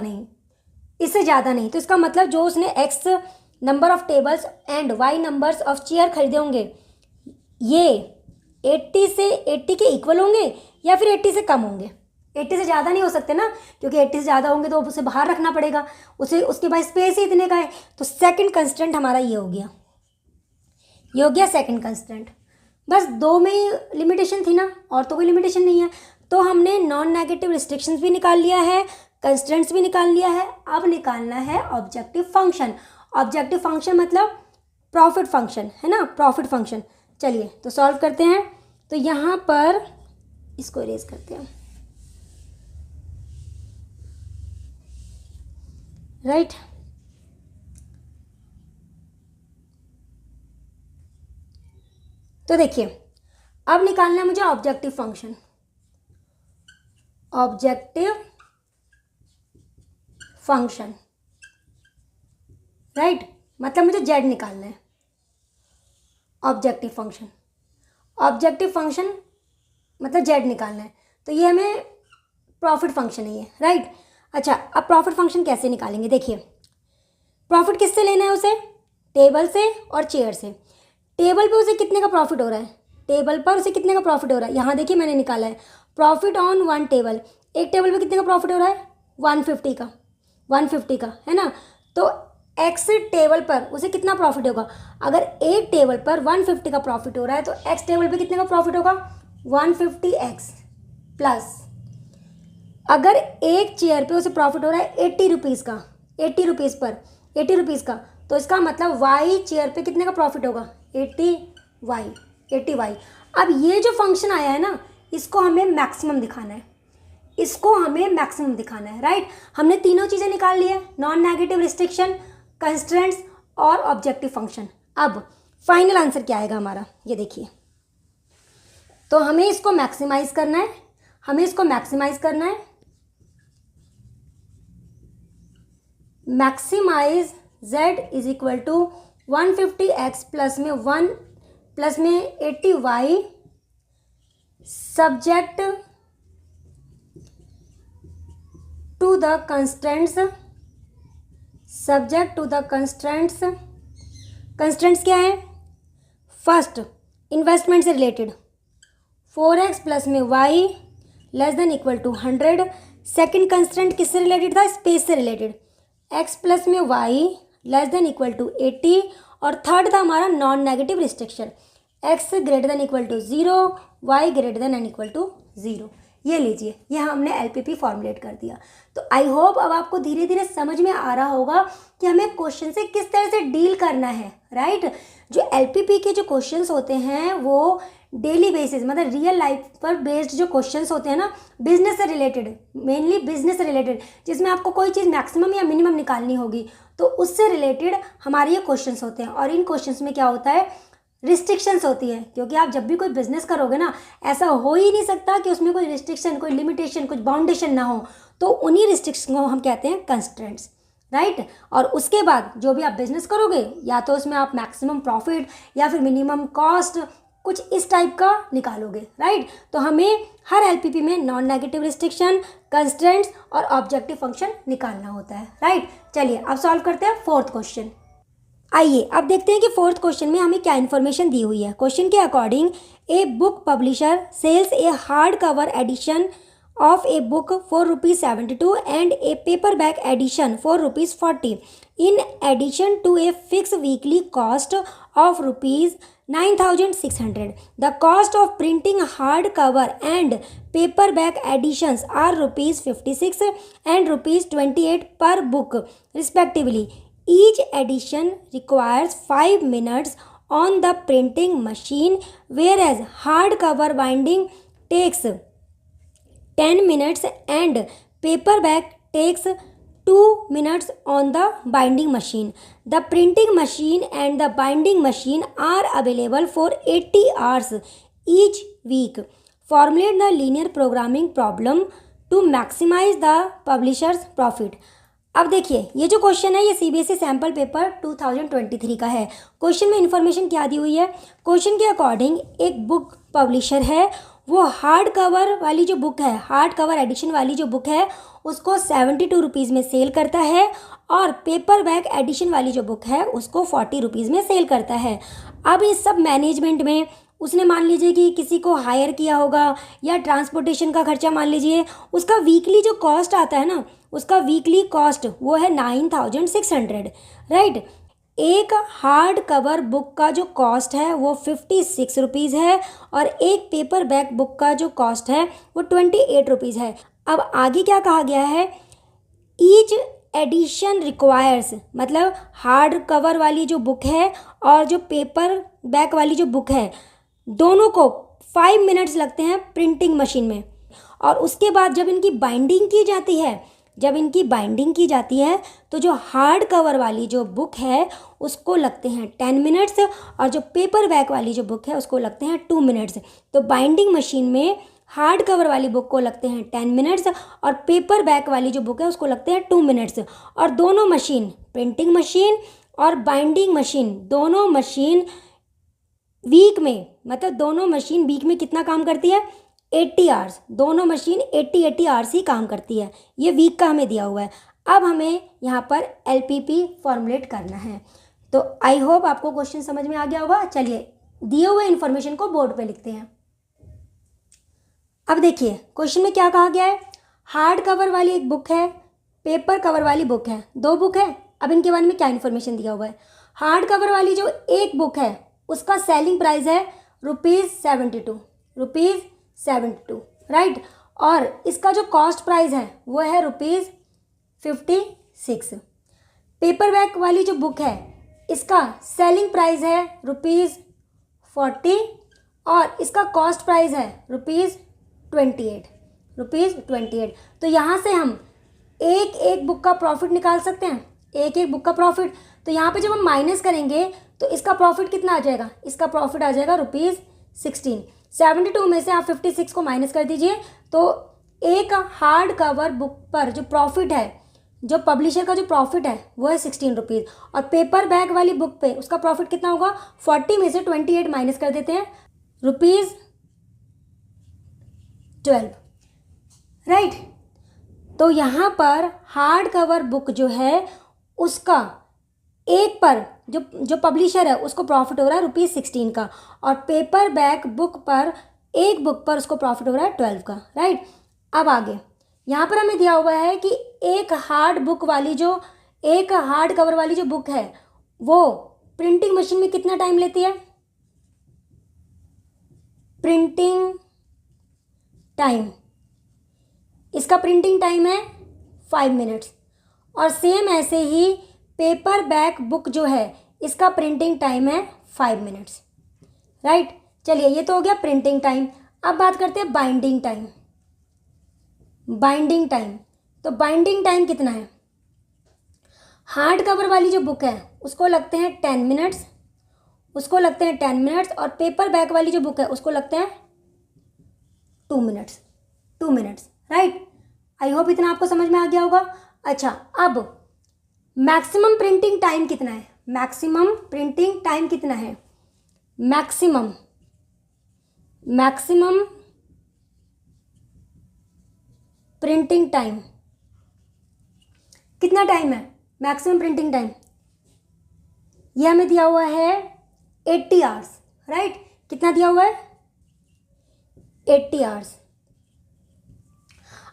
नहीं। तो इसका मतलब जो उसने X number of tables and Y numbers of chair खरीदे होंगे ये 80 के इक्वल होंगे या फिर 80 से कम होंगे। 80 से ज़्यादा नहीं हो सकते ना, क्योंकि 80 से ज़्यादा होंगे तो उसे बाहर रखना पड़ेगा, उसके पास स्पेस ही इतने का है। तो सेकंड कंस्ट्रेंट हमारा ये हो गया सेकंड कंस्ट्रेंट। बस 2 में लिमिटेशन थी ना, और तो कोई लिमिटेशन नहीं है। तो हमने नॉन नेगेटिव रिस्ट्रिक्शंस भी निकाल लिया है, कंस्ट्रेंट्स भी निकाल लिया है। अब निकालना है ऑब्जेक्टिव फंक्शन। ऑब्जेक्टिव फंक्शन मतलब प्रॉफिट फंक्शन है ना, प्रॉफिट फंक्शन। चलिए तो सॉल्व करते हैं। तो यहाँ पर इसको इरेज करते हैं, राइट। तो देखिए अब निकालना है मुझे ऑब्जेक्टिव फंक्शन। राइट, मतलब मुझे z निकालना है। ऑब्जेक्टिव फंक्शन मतलब z निकालना है, तो ये हमें प्रॉफिट फंक्शन है ये, राइट। अच्छा अब प्रॉफिट फंक्शन कैसे निकालेंगे, देखिए प्रॉफिट किससे लेना है उसे, टेबल से और चेयर से। टेबल पे उसे कितने का प्रॉफिट हो रहा है, यहाँ देखिए मैंने निकाला है प्रॉफिट ऑन 1 टेबल। एक टेबल पे कितने का प्रॉफिट हो रहा है 150 का है ना। तो एक्स टेबल पर उसे कितना प्रॉफिट होगा, अगर एक टेबल पर 150 का प्रॉफिट हो रहा है तो एक्स टेबल पे कितने का प्रॉफिट होगा 150x प्लस, अगर एक चेयर पे उसे प्रॉफिट हो रहा है 80 रुपीज़ का, तो इसका मतलब वाई चेयर पे कितने का प्रॉफिट होगा 80y। अब ये जो फंक्शन आया है ना, इसको हमें मैक्सिमम दिखाना है, राइट। हमने तीनों चीज़ें निकाल ली है, नॉन नेगेटिव रिस्ट्रिक्शन, कंस्ट्रेंट्स और ऑब्जेक्टिव फंक्शन। अब फाइनल आंसर क्या आएगा हमारा, ये देखिए। तो हमें इसको मैक्सिमाइज करना है, maximize z is equal to 150x plus में 80y subject to the constraints क्या है? फर्स्ट इन्वेस्टमेंट से रिलेटेड 4x प्लस में y less than equal to 100। Second constraint किससे रिलेटेड था? स्पेस से रिलेटेड, x प्लस में y less than equal to 80। और थर्ड था हमारा non negative restriction, x greater than equal to 0, y greater than and equal to 0। ये लीजिए, ये हमने LPP फॉर्मुलेट कर दिया। तो आई होप अब आपको धीरे धीरे समझ में आ रहा होगा कि हमें क्वेश्चन से किस तरह से डील करना है, राइट। जो LPP के जो क्वेश्चंस होते हैं वो डेली बेसिस मतलब रियल लाइफ पर बेस्ड जो क्वेश्चंस होते हैं ना, बिजनेस से रिलेटेड, मेनली बिजनेस से रिलेटेड, जिसमें आपको कोई चीज़ मैक्सिमम या मिनिमम निकालनी होगी, तो उससे रिलेटेड हमारे ये क्वेश्चंस होते हैं। और इन क्वेश्चंस में क्या होता है? रिस्ट्रिक्शंस होती है, क्योंकि आप जब भी कोई बिजनेस करोगे ना, ऐसा हो ही नहीं सकता कि उसमें कोई रिस्ट्रिक्शन, कोई लिमिटेशन, कुछ बाउंडेशन ना हो। तो उन्हीं रिस्ट्रिक्शन को हम कहते हैं कंस्ट्रेंट्स, राइट। और उसके बाद जो भी आप बिजनेस करोगे, या तो उसमें आप मैक्सिमम प्रॉफिट या फिर मिनिमम कॉस्ट कुछ इस टाइप का निकालोगे, राइट। तो हमें हर LPP में नॉन नेगेटिव रिस्ट्रिक्शन, कंस्ट्रेंट्स और ऑब्जेक्टिव फंक्शन निकालना होता है, राइट। चलिए अब सॉल्व करते हैं फोर्थ क्वेश्चन। आइए अब देखते हैं कि फोर्थ क्वेश्चन में हमें क्या इन्फॉर्मेशन दी हुई है। क्वेश्चन के according a book publisher sells a hard cover edition of a book for ₹72 and a paperback edition for ₹40 in addition to a fixed weekly cost of ₹9,600. The cost of printing hardcover and paperback editions are ₹56 and ₹28 per book respectively. Each edition requires 5 minutes on the printing machine, whereas hardcover binding takes 10 minutes and paperback takes 2 minutes on the binding machine. The printing machine and the binding machine are available for 80 hours each week. Formulate the linear programming problem to maximize the publisher's profit. अब देखिए, ये जो question है ये CBSE sample paper 2023 का है। Question में information क्या दी हुई है? क्वेश्चन के अकॉर्डिंग एक बुक पब्लिशर है, वो हार्ड कवर वाली जो बुक है, हार्ड कवर एडिशन वाली जो बुक है, उसको 72 रुपीज़ में सेल करता है, और पेपर बैक एडिशन वाली जो बुक है उसको 40 रुपीज़ में सेल करता है। अब इस सब मैनेजमेंट में उसने मान लीजिए कि किसी को हायर किया होगा, या ट्रांसपोर्टेशन का खर्चा मान लीजिए, उसका वीकली जो कॉस्ट आता है ना, उसका वीकली कॉस्ट वो है 9,600, राइट। एक हार्ड कवर बुक का जो कॉस्ट है वो 56 रुपीज़ है, और एक पेपर बैक बुक का जो कॉस्ट है वो 28 रुपीज़ है। अब आगे क्या कहा गया है? ईच एडिशन रिक्वायर्स, मतलब हार्ड कवर वाली जो बुक है और जो पेपर बैक वाली जो बुक है, दोनों को 5 मिनट्स लगते हैं प्रिंटिंग मशीन में। और उसके बाद जब इनकी बाइंडिंग की जाती है, तो जो हार्ड कवर वाली जो बुक है उसको लगते हैं 10 मिनट्स, और जो पेपर बैक वाली जो बुक है उसको लगते हैं 2 मिनट्स। तो बाइंडिंग मशीन में हार्ड कवर वाली बुक को लगते हैं 10 मिनट्स, और पेपर बैक वाली जो बुक है उसको लगते हैं 2 मिनट्स। और दोनों मशीन, प्रिंटिंग मशीन और बाइंडिंग मशीन, दोनों मशीन वीक में कितना काम करती है? 80 आवर्स। दोनों मशीन 80 आवर्स ही काम करती है। ये वीक का हमें दिया हुआ है। अब हमें यहाँ पर LPP फॉर्मुलेट करना है। तो आई होप आपको क्वेश्चन समझ में आ गया होगा। चलिए दिए हुए इन्फॉर्मेशन को बोर्ड पे लिखते हैं। अब देखिए क्वेश्चन में क्या कहा गया है? हार्ड कवर वाली एक बुक है, पेपर कवर वाली बुक है, 2 बुक है। अब इनके बारे में क्या इन्फॉर्मेशन दिया हुआ है? हार्ड कवर वाली जो एक बुक है उसका सेलिंग प्राइस है ₹72, राइट। और इसका जो कॉस्ट प्राइस है वो है ₹56। पेपर बैक वाली जो बुक है इसका सेलिंग प्राइस है ₹40, और इसका कॉस्ट प्राइस है ₹28। तो यहाँ से हम एक बुक का प्रॉफिट निकाल सकते हैं, एक बुक का प्रॉफिट। तो यहाँ पे जब हम माइनस करेंगे तो इसका प्रॉफिट कितना आ जाएगा, इसका प्रॉफिट आ जाएगा ₹16। 72 में से आप 56 को माइनस कर दीजिए तो एक हार्ड कवर बुक पर जो प्रॉफिट है, जो पब्लिशर का जो प्रॉफिट है वो है ₹16। और पेपर बैग वाली बुक पे उसका प्रॉफिट कितना होगा, 40 में से 28 माइनस कर देते हैं, ₹12, राइट। तो यहाँ पर हार्ड कवर बुक जो है उसका एक पर जो पब्लिशर है उसको प्रॉफिट हो रहा है ₹16 का, और पेपर बैक बुक पर एक बुक पर उसको प्रॉफिट हो रहा है 12 का, राइट। अब आगे यहाँ पर हमें दिया हुआ है कि एक हार्ड कवर वाली जो बुक है वो प्रिंटिंग मशीन में कितना टाइम लेती है, प्रिंटिंग टाइम, इसका प्रिंटिंग टाइम है 5 मिनट्स। और सेम ऐसे ही पेपर बैक बुक जो है इसका प्रिंटिंग टाइम है 5 मिनट्स, राइट। चलिए ये तो हो गया प्रिंटिंग टाइम। अब बात करते हैं बाइंडिंग टाइम। बाइंडिंग टाइम, तो बाइंडिंग टाइम कितना है, हार्ड कवर वाली जो बुक है उसको लगते हैं 10 मिनट्स, और पेपर बैक वाली जो बुक है उसको लगते हैं 2 मिनट्स, राइट। आई होप इतना आपको समझ में आ गया होगा। अच्छा, अब मैक्सिमम प्रिंटिंग टाइम कितना है, मैक्सिमम प्रिंटिंग टाइम कितना है, मैक्सिमम प्रिंटिंग टाइम कितना टाइम है, मैक्सिमम प्रिंटिंग टाइम ये हमें दिया हुआ है 80 आवर्स, राइट। कितना दिया हुआ है, 80 आवर्स।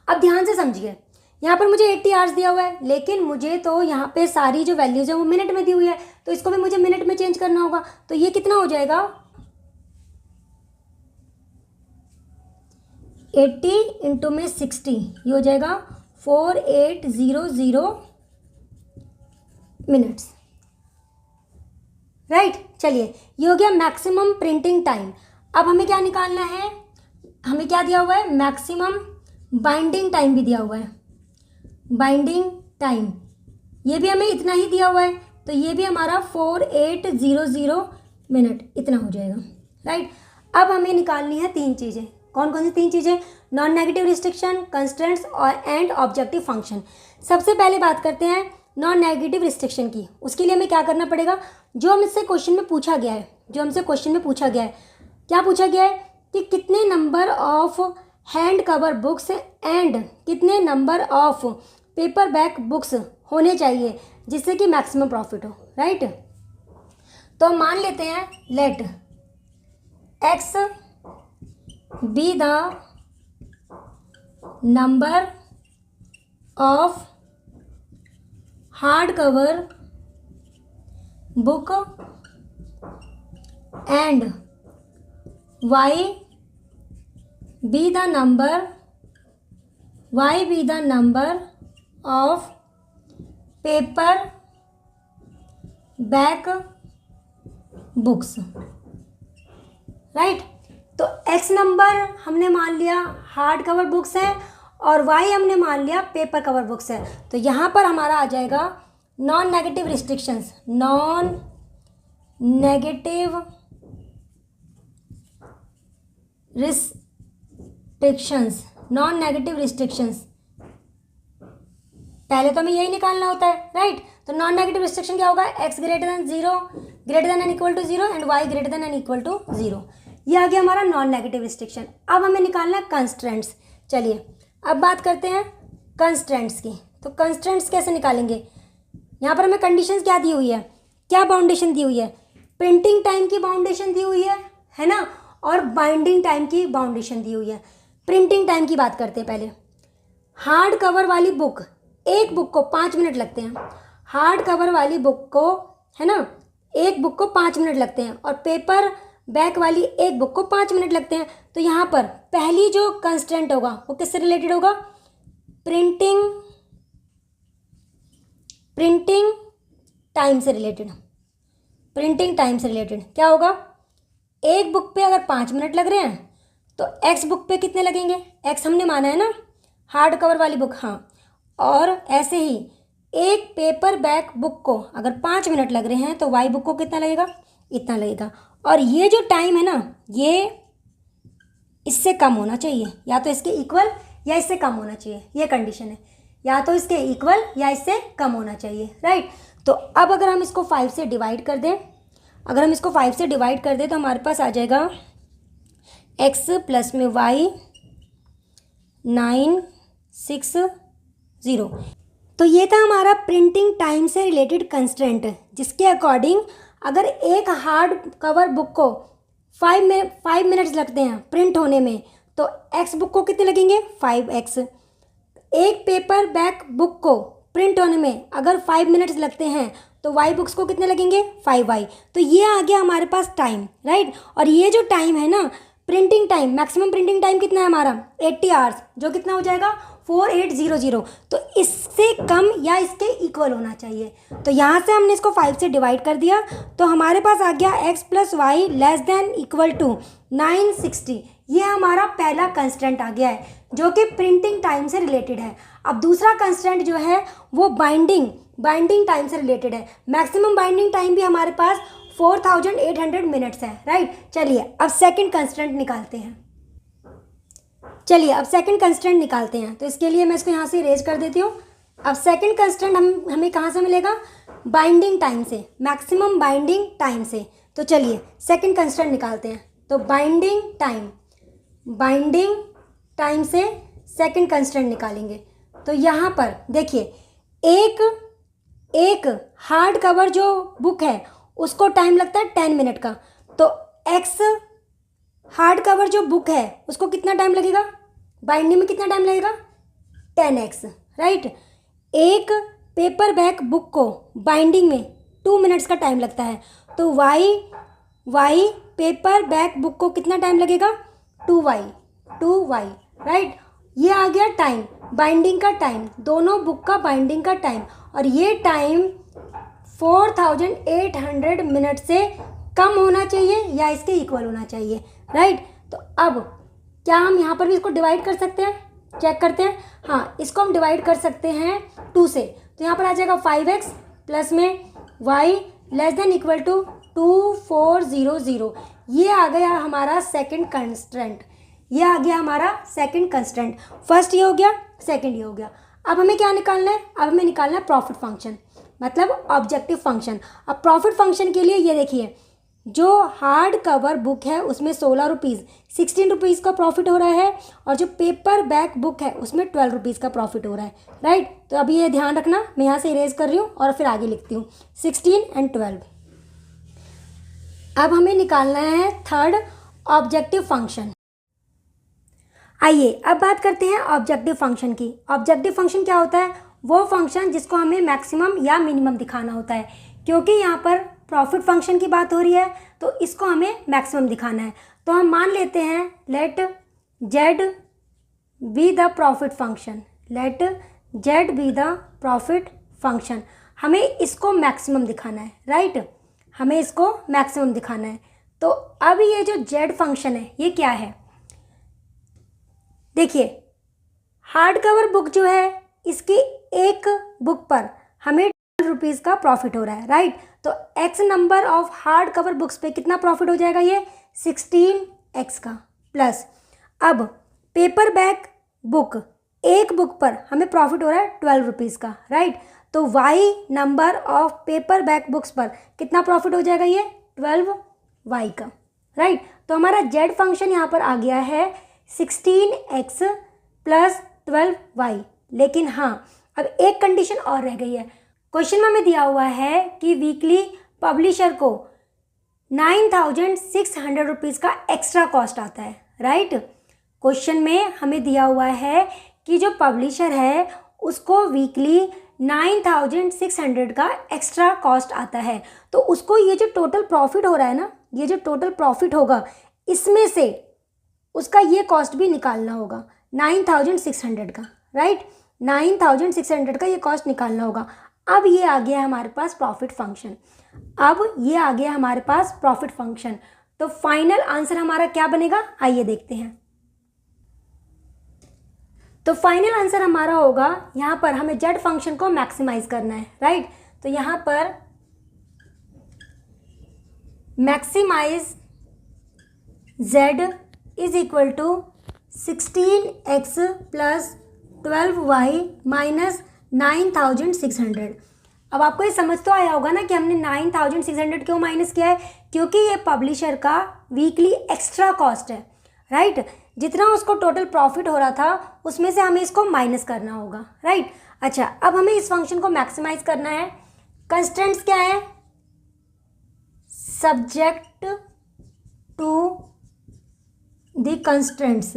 अब ध्यान से समझिए, यहाँ पर मुझे 80 आवर्स दिया हुआ है, लेकिन मुझे तो यहाँ पे सारी जो वैल्यूज़ है वो मिनट में दी हुई है, तो इसको भी मुझे मिनट में चेंज करना होगा। तो ये कितना हो जाएगा, 80 इंटू में 60, ये हो जाएगा 4800 मिनट्स, राइट। चलिए ये हो गया मैक्सिमम प्रिंटिंग टाइम। अब हमें क्या निकालना है, हमें क्या दिया हुआ है, मैक्सिमम बाइंडिंग टाइम भी दिया हुआ है, बाइंडिंग टाइम ये भी हमें इतना ही दिया हुआ है, तो ये भी हमारा 4800 मिनट इतना हो जाएगा, राइट। अब हमें निकालनी है 3 चीज़ें। कौन कौन सी 3 चीज़ें, non negative restriction, constraints and objective function. सबसे पहले बात करते हैं नॉन नेगेटिव रिस्ट्रिक्शन की। उसके लिए हमें क्या करना पड़ेगा, जो हमसे क्वेश्चन में पूछा गया है, क्या पूछा गया है कि कितने number of hand cover books and कितने number of paperback books होने चाहिए जिससे कि मैक्सिमम प्रॉफिट हो, राइट। तो मान लेते हैं let x be the number of hard cover book and y be the number of paper back books, right. तो x नंबर हमने मान लिया हार्ड कवर बुक्स है और y हमने मान लिया पेपर कवर बुक्स है। तो यहाँ पर हमारा आ जाएगा non negative restrictions, non negative restrictions. पहले तो हमें यही निकालना होता है, राइट। तो नॉन नेगेटिव रिस्ट्रिक्शन क्या होगा, x greater than 0 greater than and equal to 0 and y greater than and equal to 0। ये आ गया हमारा नॉन नेगेटिव रिस्ट्रिक्शन। अब हमें निकालना है कंस्ट्रेंट्स। चलिए अब बात करते हैं कंस्ट्रेंट्स की। तो कंस्ट्रेंट्स कैसे निकालेंगे, यहाँ पर हमें कंडीशंस क्या दी हुई है, क्या बाउंडेशन दी हुई है, प्रिंटिंग टाइम की बाउंडेशन दी हुई है ना, और बाइंडिंग टाइम की बाउंडेशन दी हुई है। प्रिंटिंग टाइम की बात करते हैं पहले। हार्ड कवर वाली बुक, एक बुक को 5 मिनट लगते हैं, हार्ड कवर वाली बुक को, है ना, एक बुक को 5 मिनट लगते हैं, और पेपर बैक वाली एक बुक को 5 मिनट लगते हैं। तो यहाँ पर पहली जो कंस्ट्रेंट होगा वो किससे रिलेटेड होगा, प्रिंटिंग टाइम से रिलेटेड। प्रिंटिंग टाइम से रिलेटेड क्या होगा, एक बुक पे अगर 5 मिनट लग रहे हैं तो एक्स बुक पे कितने लगेंगे, एक्स हमने माना है ना हार्ड कवर वाली बुक, हाँ। और ऐसे ही एक पेपर बैक बुक को अगर 5 मिनट लग रहे हैं तो वाई बुक को कितना लगेगा, इतना लगेगा। और ये जो टाइम है ना, ये इससे कम होना चाहिए, या तो इसके इक्वल या इससे कम होना चाहिए, ये कंडीशन है, या तो इसके इक्वल या इससे कम होना चाहिए, राइट। तो अब अगर हम इसको 5 से डिवाइड कर दें, अगर हम इसको 5 से डिवाइड कर दें तो हमारे पास आ जाएगा x प्लस में y 960। तो ये था हमारा प्रिंटिंग टाइम से रिलेटेड कंस्ट्रेंट, जिसके अकॉर्डिंग अगर एक हार्ड कवर बुक को 5 मिनट्स लगते हैं प्रिंट होने में, तो x बुक को कितने लगेंगे, 5x। एक पेपर बैक बुक को प्रिंट होने में अगर 5 मिनट्स लगते हैं तो y बुक्स को कितने लगेंगे, 5y। तो ये आ गया हमारे पास टाइम, राइट। और ये जो टाइम है ना, printing time, maximum printing time कितना है हमारा, 80 आवर्स, जो कितना हो जाएगा 4800। तो इससे कम या इसके इक्वल होना चाहिए। तो यहाँ से हमने इसको 5 से डिवाइड कर दिया, तो हमारे पास आ गया x plus Y less than equal to 960। ये हमारा पहला कंस्टेंट आ गया है जो कि प्रिंटिंग टाइम से रिलेटेड है। अब दूसरा कंस्टेंट जो है वो बाइंडिंग टाइम से रिलेटेड है। मैक्सिमम बाइंडिंग टाइम भी हमारे पास 4800 मिनट्स है, राइट। चलिए अब सेकंड कंस्टेंट निकालते हैं। तो इसके लिए मैं इसको यहाँ से इरेज कर देती हूँ। अब सेकंड कंस्टेंट हमें कहाँ से मिलेगा, बाइंडिंग टाइम से, मैक्सिमम बाइंडिंग टाइम से। तो चलिए सेकंड कंस्टेंट निकालते हैं। तो बाइंडिंग टाइम से सेकंड कंस्टेंट निकालेंगे। तो यहाँ पर देखिए, एक हार्ड कवर जो बुक है उसको टाइम लगता है 10 मिनट का, तो x हार्ड कवर जो बुक है उसको कितना टाइम लगेगा, बाइंडिंग में कितना टाइम लगेगा, 10x, राइट। एक पेपर बैक बुक को बाइंडिंग में 2 मिनट्स का टाइम लगता है, तो y पेपर बैक बुक को कितना टाइम लगेगा, 2y, राइट। ये आ गया टाइम, बाइंडिंग का टाइम, दोनों बुक का बाइंडिंग का टाइम, और ये टाइम 4800 मिनट से कम होना चाहिए या इसके इक्वल होना चाहिए, राइट। तो अब क्या हम यहाँ पर भी इसको डिवाइड कर सकते हैं, चेक करते हैं। हाँ, इसको हम डिवाइड कर सकते हैं 2 से। तो यहाँ पर आ जाएगा 5x प्लस में y less than equal to 2400। ये आ गया हमारा सेकंड कंस्टेंट। फर्स्ट ये हो गया, सेकंड ये हो गया। अब हमें क्या निकालना है, अब हमें निकालना है प्रॉफिट फंक्शन, मतलब ऑब्जेक्टिव फंक्शन। अब प्रॉफिट फंक्शन के लिए ये देखिए, जो हार्ड कवर बुक है उसमें 16 रुपीज़, 16 रुपीज़ का प्रॉफिट हो रहा है, और जो पेपर बैक बुक है उसमें 12 रुपीज़ का प्रॉफिट हो रहा है, राइट। तो अभी ये ध्यान रखना, मैं यहाँ से इरेज कर रही हूँ और फिर आगे लिखती हूँ 16 एंड 12। अब हमें निकालना है थर्ड ऑब्जेक्टिव फंक्शन। आइए अब बात करते हैं ऑब्जेक्टिव फंक्शन की। ऑब्जेक्टिव फंक्शन क्या होता है, वो फंक्शन जिसको हमें मैक्सिमम या मिनिमम दिखाना होता है। क्योंकि यहाँ पर प्रॉफिट फंक्शन की बात हो रही है तो इसको हमें मैक्सिमम दिखाना है। तो हम मान लेते हैं let z be the profit function, हमें इसको मैक्सिमम दिखाना है, राइट। हमें इसको मैक्सिमम दिखाना है। तो अब ये जो z फंक्शन है ये क्या है, देखिए, हार्ड कवर बुक जो है इसकी एक बुक पर हमें 12 रुपीज़ का प्रॉफिट हो रहा है, राइट। तो x number of hard cover books पे कितना प्रॉफिट हो जाएगा, ये 16x का, प्लस अब पेपर बैक बुक, एक बुक पर हमें प्रॉफिट हो रहा है 12 रुपीज़ का, राइट। तो y number of paperback books पर कितना प्रॉफिट हो जाएगा, ये 12y का, राइट। तो हमारा z फंक्शन यहाँ पर आ गया है 16x प्लस 12y। लेकिन हाँ, अब एक कंडीशन और रह गई है। क्वेश्चन में हमें दिया हुआ है कि वीकली पब्लिशर को 9600 रुपीज़ का एक्स्ट्रा कॉस्ट आता है, राइट। क्वेश्चन में हमें दिया हुआ है कि जो पब्लिशर है उसको वीकली 9600 का एक्स्ट्रा कॉस्ट आता है। तो उसको ये जो टोटल प्रॉफिट हो रहा है ना, ये जो टोटल प्रॉफिट होगा इसमें से उसका ये कॉस्ट भी निकालना होगा 9600 का, राइट। 9600 का ये कॉस्ट निकालना होगा। अब ये आ गया हमारे पास प्रॉफिट फंक्शन। तो फाइनल आंसर हमारा क्या बनेगा, आइए देखते हैं। तो फाइनल आंसर हमारा होगा, यहाँ पर हमें जेड फंक्शन को मैक्सिमाइज करना है, राइट। तो यहाँ पर maximize z is equal to 16x plus 12y minus 9600। अब आपको ये समझ तो आया होगा ना कि हमने 9600 क्यों माइनस किया है, क्योंकि ये पब्लिशर का वीकली एक्स्ट्रा कॉस्ट है, राइट। जितना उसको टोटल प्रॉफिट हो रहा था उसमें से हमें इसको माइनस करना होगा, राइट। अच्छा, अब हमें इस फंक्शन को मैक्सिमाइज करना है। कंस्ट्रेंट्स क्या है? Subject to the constraints.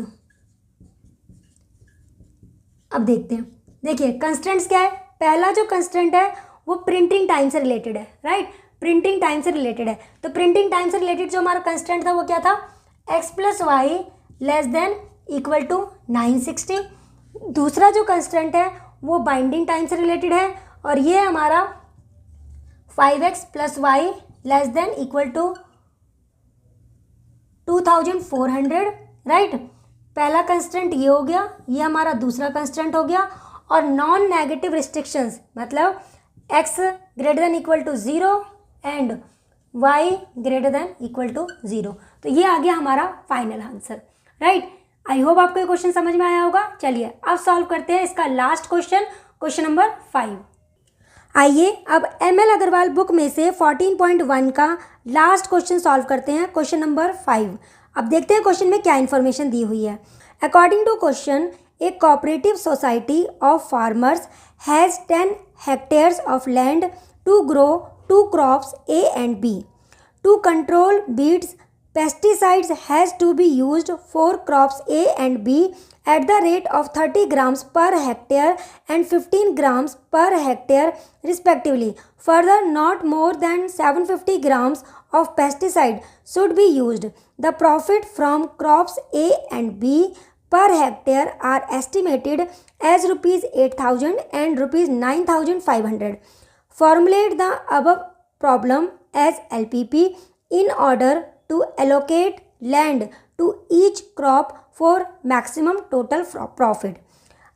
अब देखते हैं, देखिए कंस्ट्रेंट्स क्या है। पहला जो कंस्ट्रेंट है वो प्रिंटिंग टाइम से रिलेटेड है, राइट। प्रिंटिंग टाइम से रिलेटेड है, तो प्रिंटिंग टाइम से रिलेटेड जो हमारा कंस्ट्रेंट था वो क्या था? x plus Y less than equal to 960। दूसरा जो कंस्ट्रेंट है वो बाइंडिंग टाइम से रिलेटेड है, और ये हमारा 5x plus Y less than equal to 2400, right. पहला कंस्ट्रेंट ये हो गया, ये हमारा दूसरा कंस्ट्रेंट हो गया। और नॉन नेगेटिव रिस्ट्रिक्शंस मतलब x greater than equal to 0 and y greater than equal to 0। तो ये आ गया हमारा final answer, right. I hope आपको ये क्वेश्चन समझ में आया होगा। चलिए अब सॉल्व करते हैं इसका लास्ट क्वेश्चन, क्वेश्चन नंबर 5। आइए अब ML अग्रवाल बुक में से 14.1 का लास्ट क्वेश्चन सॉल्व करते हैं, क्वेश्चन नंबर 5। अब देखते हैं क्वेश्चन में क्या इन्फॉर्मेशन दी हुई है। According to question, a cooperative society of farmers has 10 hectares of land to grow 2 crops A and B. To control weeds, pesticides has to be used for crops A and B at the rate of 30 grams per hectare and 15 grams per hectare respectively. Further, not more than 750 grams of pesticide should be used. The profit from crops A and B per hectare are estimated as rupees 8,000 and rupees 9,500. Formulate the above problem as LPP in order to allocate land to each crop for maximum total profit.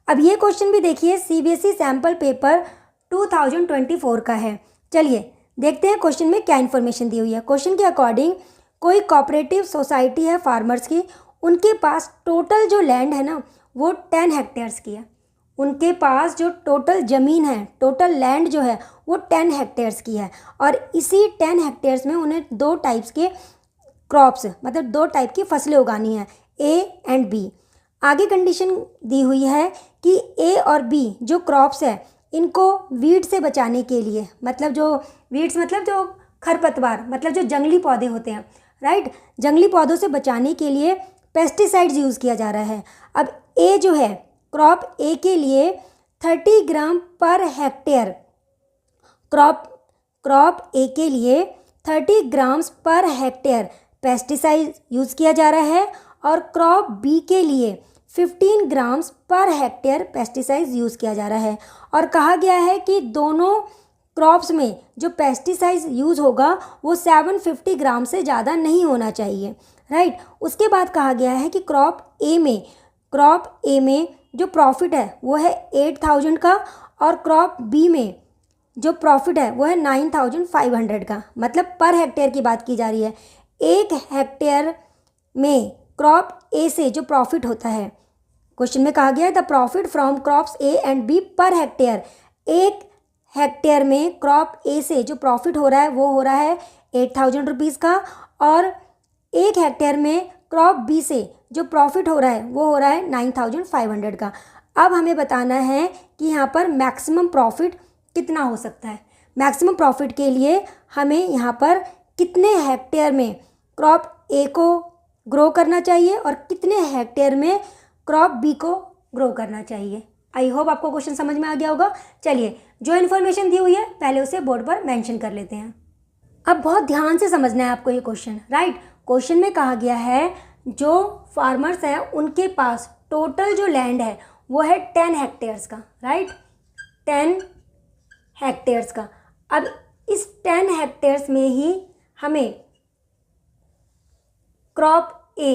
अब ये question भी देखिए CBSE sample paper 2024 का है। चलिए देखते हैं question में क्या इन्फॉर्मेशन दी हुई है। क्वेश्चन के अकॉर्डिंग कोई कोऑपरेटिव सोसाइटी है फार्मर्स की, उनके पास टोटल जो लैंड है ना वो 10 हेक्टेयर्स की है। उनके पास जो टोटल ज़मीन है, टोटल लैंड जो है वो 10 हेक्टेयर्स की है, और इसी 10 हेक्टेयर्स में उन्हें 2 टाइप्स के क्रॉप्स मतलब 2 टाइप की फसलें उगानी है, A एंड B। आगे कंडीशन दी हुई है कि A और B जो क्रॉप्स है इनको वीड से बचाने के लिए, मतलब जो वीड्स मतलब जो खरपतवार मतलब जो जंगली पौधे होते हैं, राइट, जंगली पौधों से बचाने के लिए पेस्टिसाइड्स यूज़ किया जा रहा है। अब ए जो है क्रॉप ए के लिए 30 ग्राम पर हेक्टेयर, क्रॉप ए के लिए 30 grams per hectare pesticide use किया जा रहा है, और क्रॉप बी के लिए 15 grams per hectare pesticide use किया जा रहा है। और कहा गया है कि दोनों क्रॉप्स में जो पेस्टिसाइड्स यूज़ होगा वो 750 ग्राम से ज़्यादा नहीं होना चाहिए, राइट। उसके बाद कहा गया है कि क्रॉप ए में जो प्रॉफिट है वो है 8,000 का, और क्रॉप बी में जो प्रॉफिट है वो है 9,500 का, मतलब पर हेक्टेयर की बात की जा रही है। 1 हेक्टेयर में क्रॉप ए से जो प्रॉफिट होता है, क्वेश्चन में कहा गया है the profit from crops A and B per hectare. 1 hectare में क्रॉप ए से जो प्रॉफिट हो रहा है वो हो रहा है 8,000 रुपीज़ का, और 1 हेक्टेयर में क्रॉप बी से जो प्रॉफिट हो रहा है वो हो रहा है 9,500 का। अब हमें बताना है कि यहाँ पर मैक्सिमम प्रॉफिट कितना हो सकता है। मैक्सिमम प्रॉफिट के लिए हमें यहाँ पर कितने हेक्टेयर में क्रॉप ए को ग्रो करना चाहिए और कितने हेक्टेयर में क्रॉप बी को ग्रो करना चाहिए। आई होप आपको क्वेश्चन समझ में आ गया होगा। चलिए जो इन्फॉर्मेशन दी हुई है पहले उसे बोर्ड पर मेंशन कर लेते हैं। अब बहुत ध्यान से समझना है आपको ये क्वेश्चन, राइट। क्वेश्चन में कहा गया है जो फार्मर्स हैं उनके पास टोटल जो लैंड है वो है 10 हेक्टेयर्स का, राइट, 10 हेक्टेयर्स का। अब इस 10 हेक्टेयर्स में ही हमें क्रॉप ए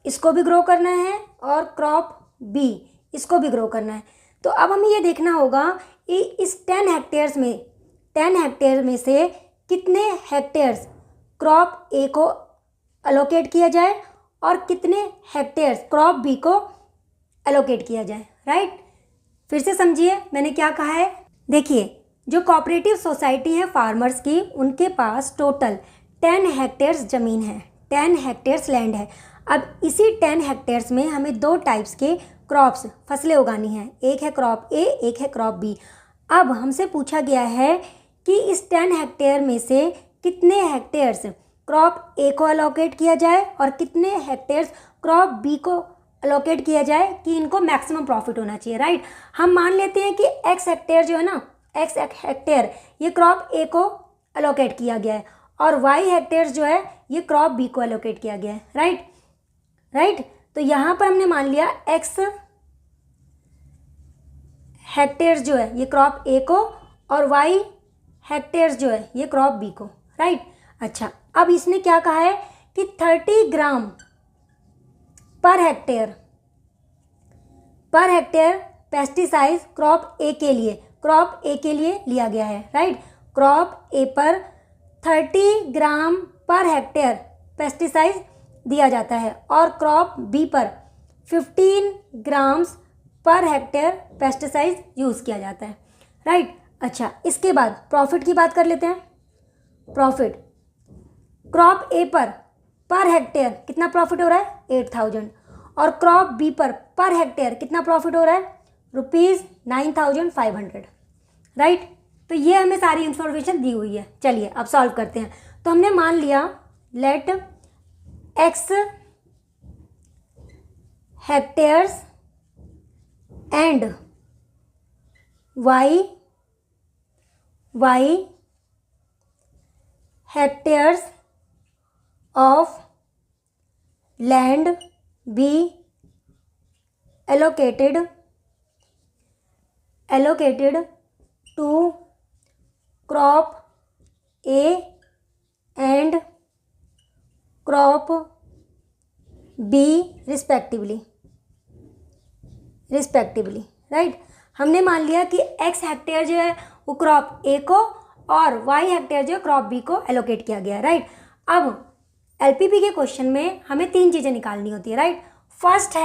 इसको भी ग्रो करना है और क्रॉप बी इसको भी ग्रो करना है। तो अब हमें ये देखना होगा कि इस 10 हेक्टेयर में से कितने हेक्टेयर्स क्रॉप ए को अलोकेट किया जाए और कितने हेक्टेयर्स क्रॉप बी को एलोकेट किया जाए, राइट। फिर से समझिए मैंने क्या कहा है। देखिए, जो कोऑपरेटिव सोसाइटी है फार्मर्स की, उनके पास टोटल 10 हेक्टेयर्स ज़मीन है, 10 हेक्टेयर्स लैंड है। अब इसी 10 हेक्टेयर्स में हमें 2 टाइप्स के क्रॉप्स फसलें उगानी हैं, एक है क्रॉप ए, एक है क्रॉप बी। अब हमसे पूछा गया है कि इस 10 हेक्टेयर में से कितने हेक्टेयर्स क्रॉप ए को अलोकेट किया जाए और कितने हेक्टेयर्स क्रॉप बी को अलोकेट किया जाए कि इनको मैक्सिमम प्रॉफिट होना चाहिए, राइट। हम मान लेते हैं कि एक्स हेक्टेयर जो है ना, एक्स हेक्टेयर ये क्रॉप ए को अलोकेट किया गया है और वाई हेक्टेयर जो है ये क्रॉप बी को अलोकेट किया गया है, राइट। तो यहाँ पर हमने मान लिया एक्स हेक्टेयर जो है ये क्रॉप ए को और वाई हेक्टेयर जो है ये क्रॉप बी को, राइट। अच्छा, अब इसने क्या कहा है कि 30 ग्राम पर हेक्टेयर पेस्टिसाइड क्रॉप ए के लिए लिया गया है, राइट। क्रॉप ए पर 30 ग्राम पर हेक्टेयर पेस्टिसाइड दिया जाता है और क्रॉप बी पर 15 grams per hectare pesticide use किया जाता है, राइट। अच्छा, इसके बाद प्रॉफिट की बात कर लेते हैं। प्रॉफिट क्रॉप ए पर हेक्टेयर कितना प्रॉफिट हो रहा है, 8000 और क्रॉप बी पर हेक्टेयर कितना प्रॉफिट हो रहा है, ₹9500, राइट। तो ये हमें सारी इंफॉर्मेशन दी हुई है। चलिए अब सॉल्व करते हैं। तो हमने मान लिया let x hectares and y hectares of land be allocated to crop A and crop B respectively, right. हमने मान लिया कि x हेक्टेयर जो है वो क्रॉप A को और y हेक्टेयर जो है क्रॉप B को एलोकेट किया गया है, राइट। अब LPP के क्वेश्चन में हमें 3 चीज़ें निकालनी होती है, राइट। फर्स्ट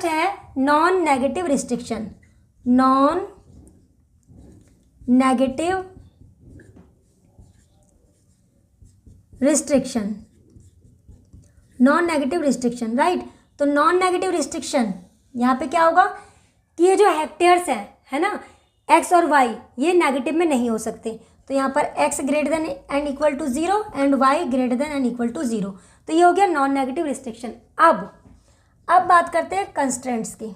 है नॉन नेगेटिव रिस्ट्रिक्शन, राइट। तो नॉन नेगेटिव रिस्ट्रिक्शन यहाँ पे क्या होगा कि ये जो हेक्टेयर्स है ना, एक्स और वाई ये नेगेटिव में नहीं हो सकते। तो यहाँ पर x greater than and equal to 0 and y greater than and equal to 0। तो ये हो गया नॉन नेगेटिव रिस्ट्रिक्शन। अब बात करते हैं कंस्ट्रेंट्स की।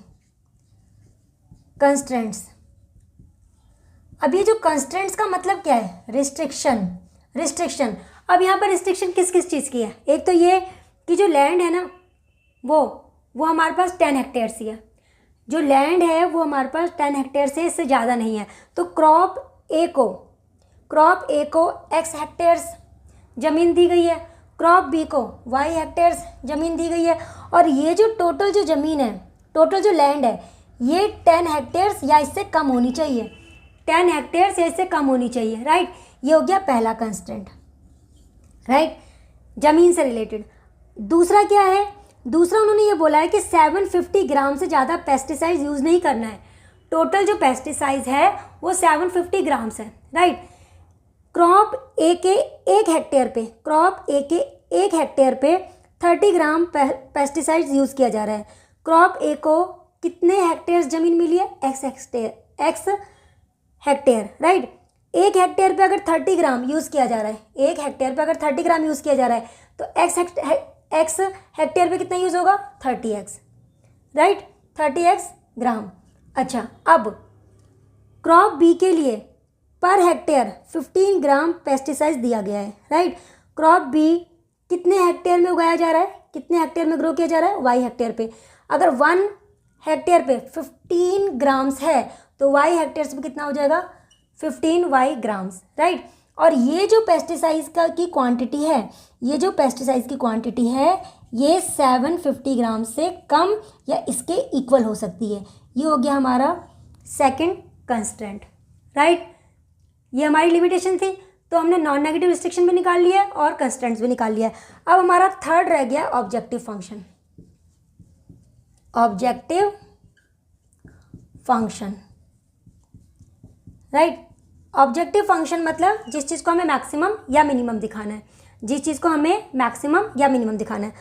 अब ये जो कंस्ट्रेंट्स का मतलब क्या है, रिस्ट्रिक्शन। अब यहाँ पर रिस्ट्रिक्शन किस किस चीज़ की है, एक तो ये कि जो लैंड है ना वो हमारे पास 10 हेक्टेयर ही है, जो लैंड है वो हमारे पास 10 हेक्टेयर से इससे ज़्यादा नहीं है। तो क्रॉप ए को x हेक्टेयर्स ज़मीन दी गई है, क्रॉप बी को y हेक्टेयर्स ज़मीन दी गई है और ये जो टोटल जो ज़मीन है, टोटल जो लैंड है ये 10 हेक्टेयर्स या इससे कम होनी चाहिए, 10 हेक्टेयर्स या इससे कम होनी चाहिए, राइट। ये हो गया पहला कंस्ट्रेंट, राइट, ज़मीन से रिलेटेड। दूसरा क्या है, दूसरा उन्होंने ये बोला है कि 750 ग्राम से ज़्यादा पेस्टिसाइड यूज़ नहीं करना है। टोटल जो पेस्टिसाइड है वो 750 ग्राम्स है, राइट। क्रॉप ए के एक हेक्टेयर पे 30 ग्राम पेस्टिसाइड्स यूज़ किया जा रहा है। क्रॉप ए को कितने हेक्टेयर ज़मीन मिली है, एक्स हेक्टेयर, राइट। एक हेक्टेयर पे अगर 30 ग्राम यूज़ किया जा रहा है, एक हेक्टेयर पे अगर 30 ग्राम यूज़ किया जा रहा है तो एक्स हेक्टेयर पे कितना यूज़ होगा, 30x, राइट, 30x ग्राम। अच्छा, अब क्रॉप बी के लिए पर हेक्टेयर 15 ग्राम पेस्टिसाइड दिया गया है, राइट। क्रॉप बी कितने हेक्टेयर में उगाया जा रहा है, कितने हेक्टेयर में ग्रो किया जा रहा है, y हेक्टेयर पे। अगर 1 हेक्टेयर पे 15 ग्राम्स है तो y हेक्टेयर पे कितना हो जाएगा, 15y ग्राम्स, राइट। और ये जो पेस्टिसाइड्स की क्वांटिटी है, ये जो पेस्टिसाइड्स की क्वांटिटी है ये 750 ग्राम से कम या इसके इक्वल हो सकती है। ये हो गया हमारा सेकंड कंस्ट्रेंट, राइट। ये हमारी लिमिटेशन थी, तो हमने नॉन नेगेटिव रिस्ट्रिक्शन भी निकाल लिया है और कंस्ट्रेंट्स भी निकाल लिया है। अब हमारा थर्ड रह गया objective function. Objective function, right. Objective function मतलब जिस चीज़ को हमें मैक्सिमम या मिनिमम दिखाना है, जिस चीज़ को हमें मैक्सिमम या मिनिमम दिखाना है।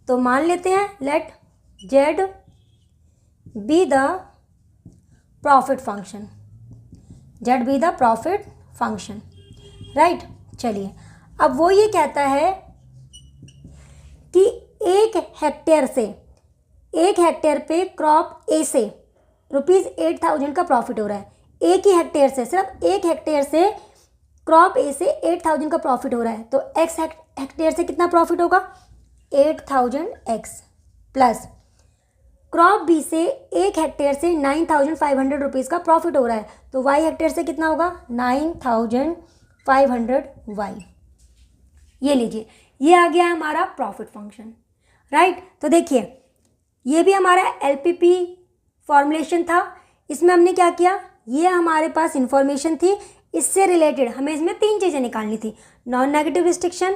तो मान लेते हैं let Z be the profit function, z be the profit function, right. चलिए, अब वो ये कहता है कि 1 हेक्टेयर पे क्रॉप ए से ₹8,000 का प्रॉफिट हो रहा है। एक ही हेक्टेयर से, सिर्फ 1 हेक्टेयर से क्रॉप ए से 8,000 का प्रॉफिट हो रहा है। तो एक्स हेक्टेयर से कितना प्रॉफिट होगा? 8,000x प्लस क्रॉप बी से 1 हेक्टेयर से 9,500 रुपीज़ का प्रॉफिट हो रहा है। तो वाई हेक्टेयर से कितना होगा? 9,500y। ये लीजिए, ये आ गया हमारा प्रॉफिट फंक्शन, राइट। तो देखिए, ये भी हमारा एलपीपी फॉर्मुलेशन था। इसमें हमने क्या किया, ये हमारे पास इंफॉर्मेशन थी, इससे रिलेटेड हमें इसमें 3 चीज़ें निकालनी थी, नॉन नेगेटिव रिस्ट्रिक्शन,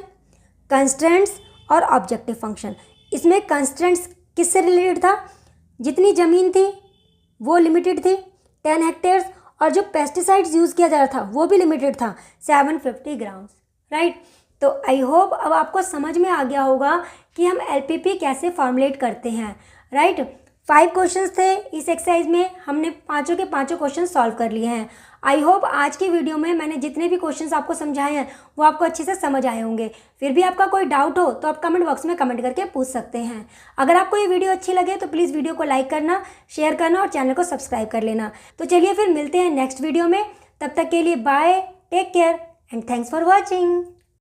कंस्ट्रेंट्स और ऑब्जेक्टिव फंक्शन। इसमें कंस्ट्रेंट्स किससे रिलेटेड था? जितनी ज़मीन थी वो लिमिटेड थी 10 हेक्टेयर्स, और जो पेस्टिसाइड्स यूज़ किया जा रहा था वो भी लिमिटेड था 750 ग्राम्स, राइट। तो आई होप अब आपको समझ में आ गया होगा कि हम एलपीपी कैसे फॉर्मुलेट करते हैं, राइट। 5 क्वेश्चंस थे इस एक्सरसाइज में, हमने पाँचों के पाँचों क्वेश्चन सॉल्व कर लिए हैं। आई होप आज की वीडियो में मैंने जितने भी क्वेश्चंस आपको समझाए हैं वो आपको अच्छे से समझ आए होंगे। फिर भी आपका कोई डाउट हो तो आप कमेंट बॉक्स में कमेंट करके पूछ सकते हैं। अगर आपको ये वीडियो अच्छी लगे तो प्लीज़ वीडियो को लाइक करना, शेयर करना और चैनल को सब्सक्राइब कर लेना। तो चलिए फिर मिलते हैं नेक्स्ट वीडियो में, तब तक के लिए bye, take care and thanks for watching.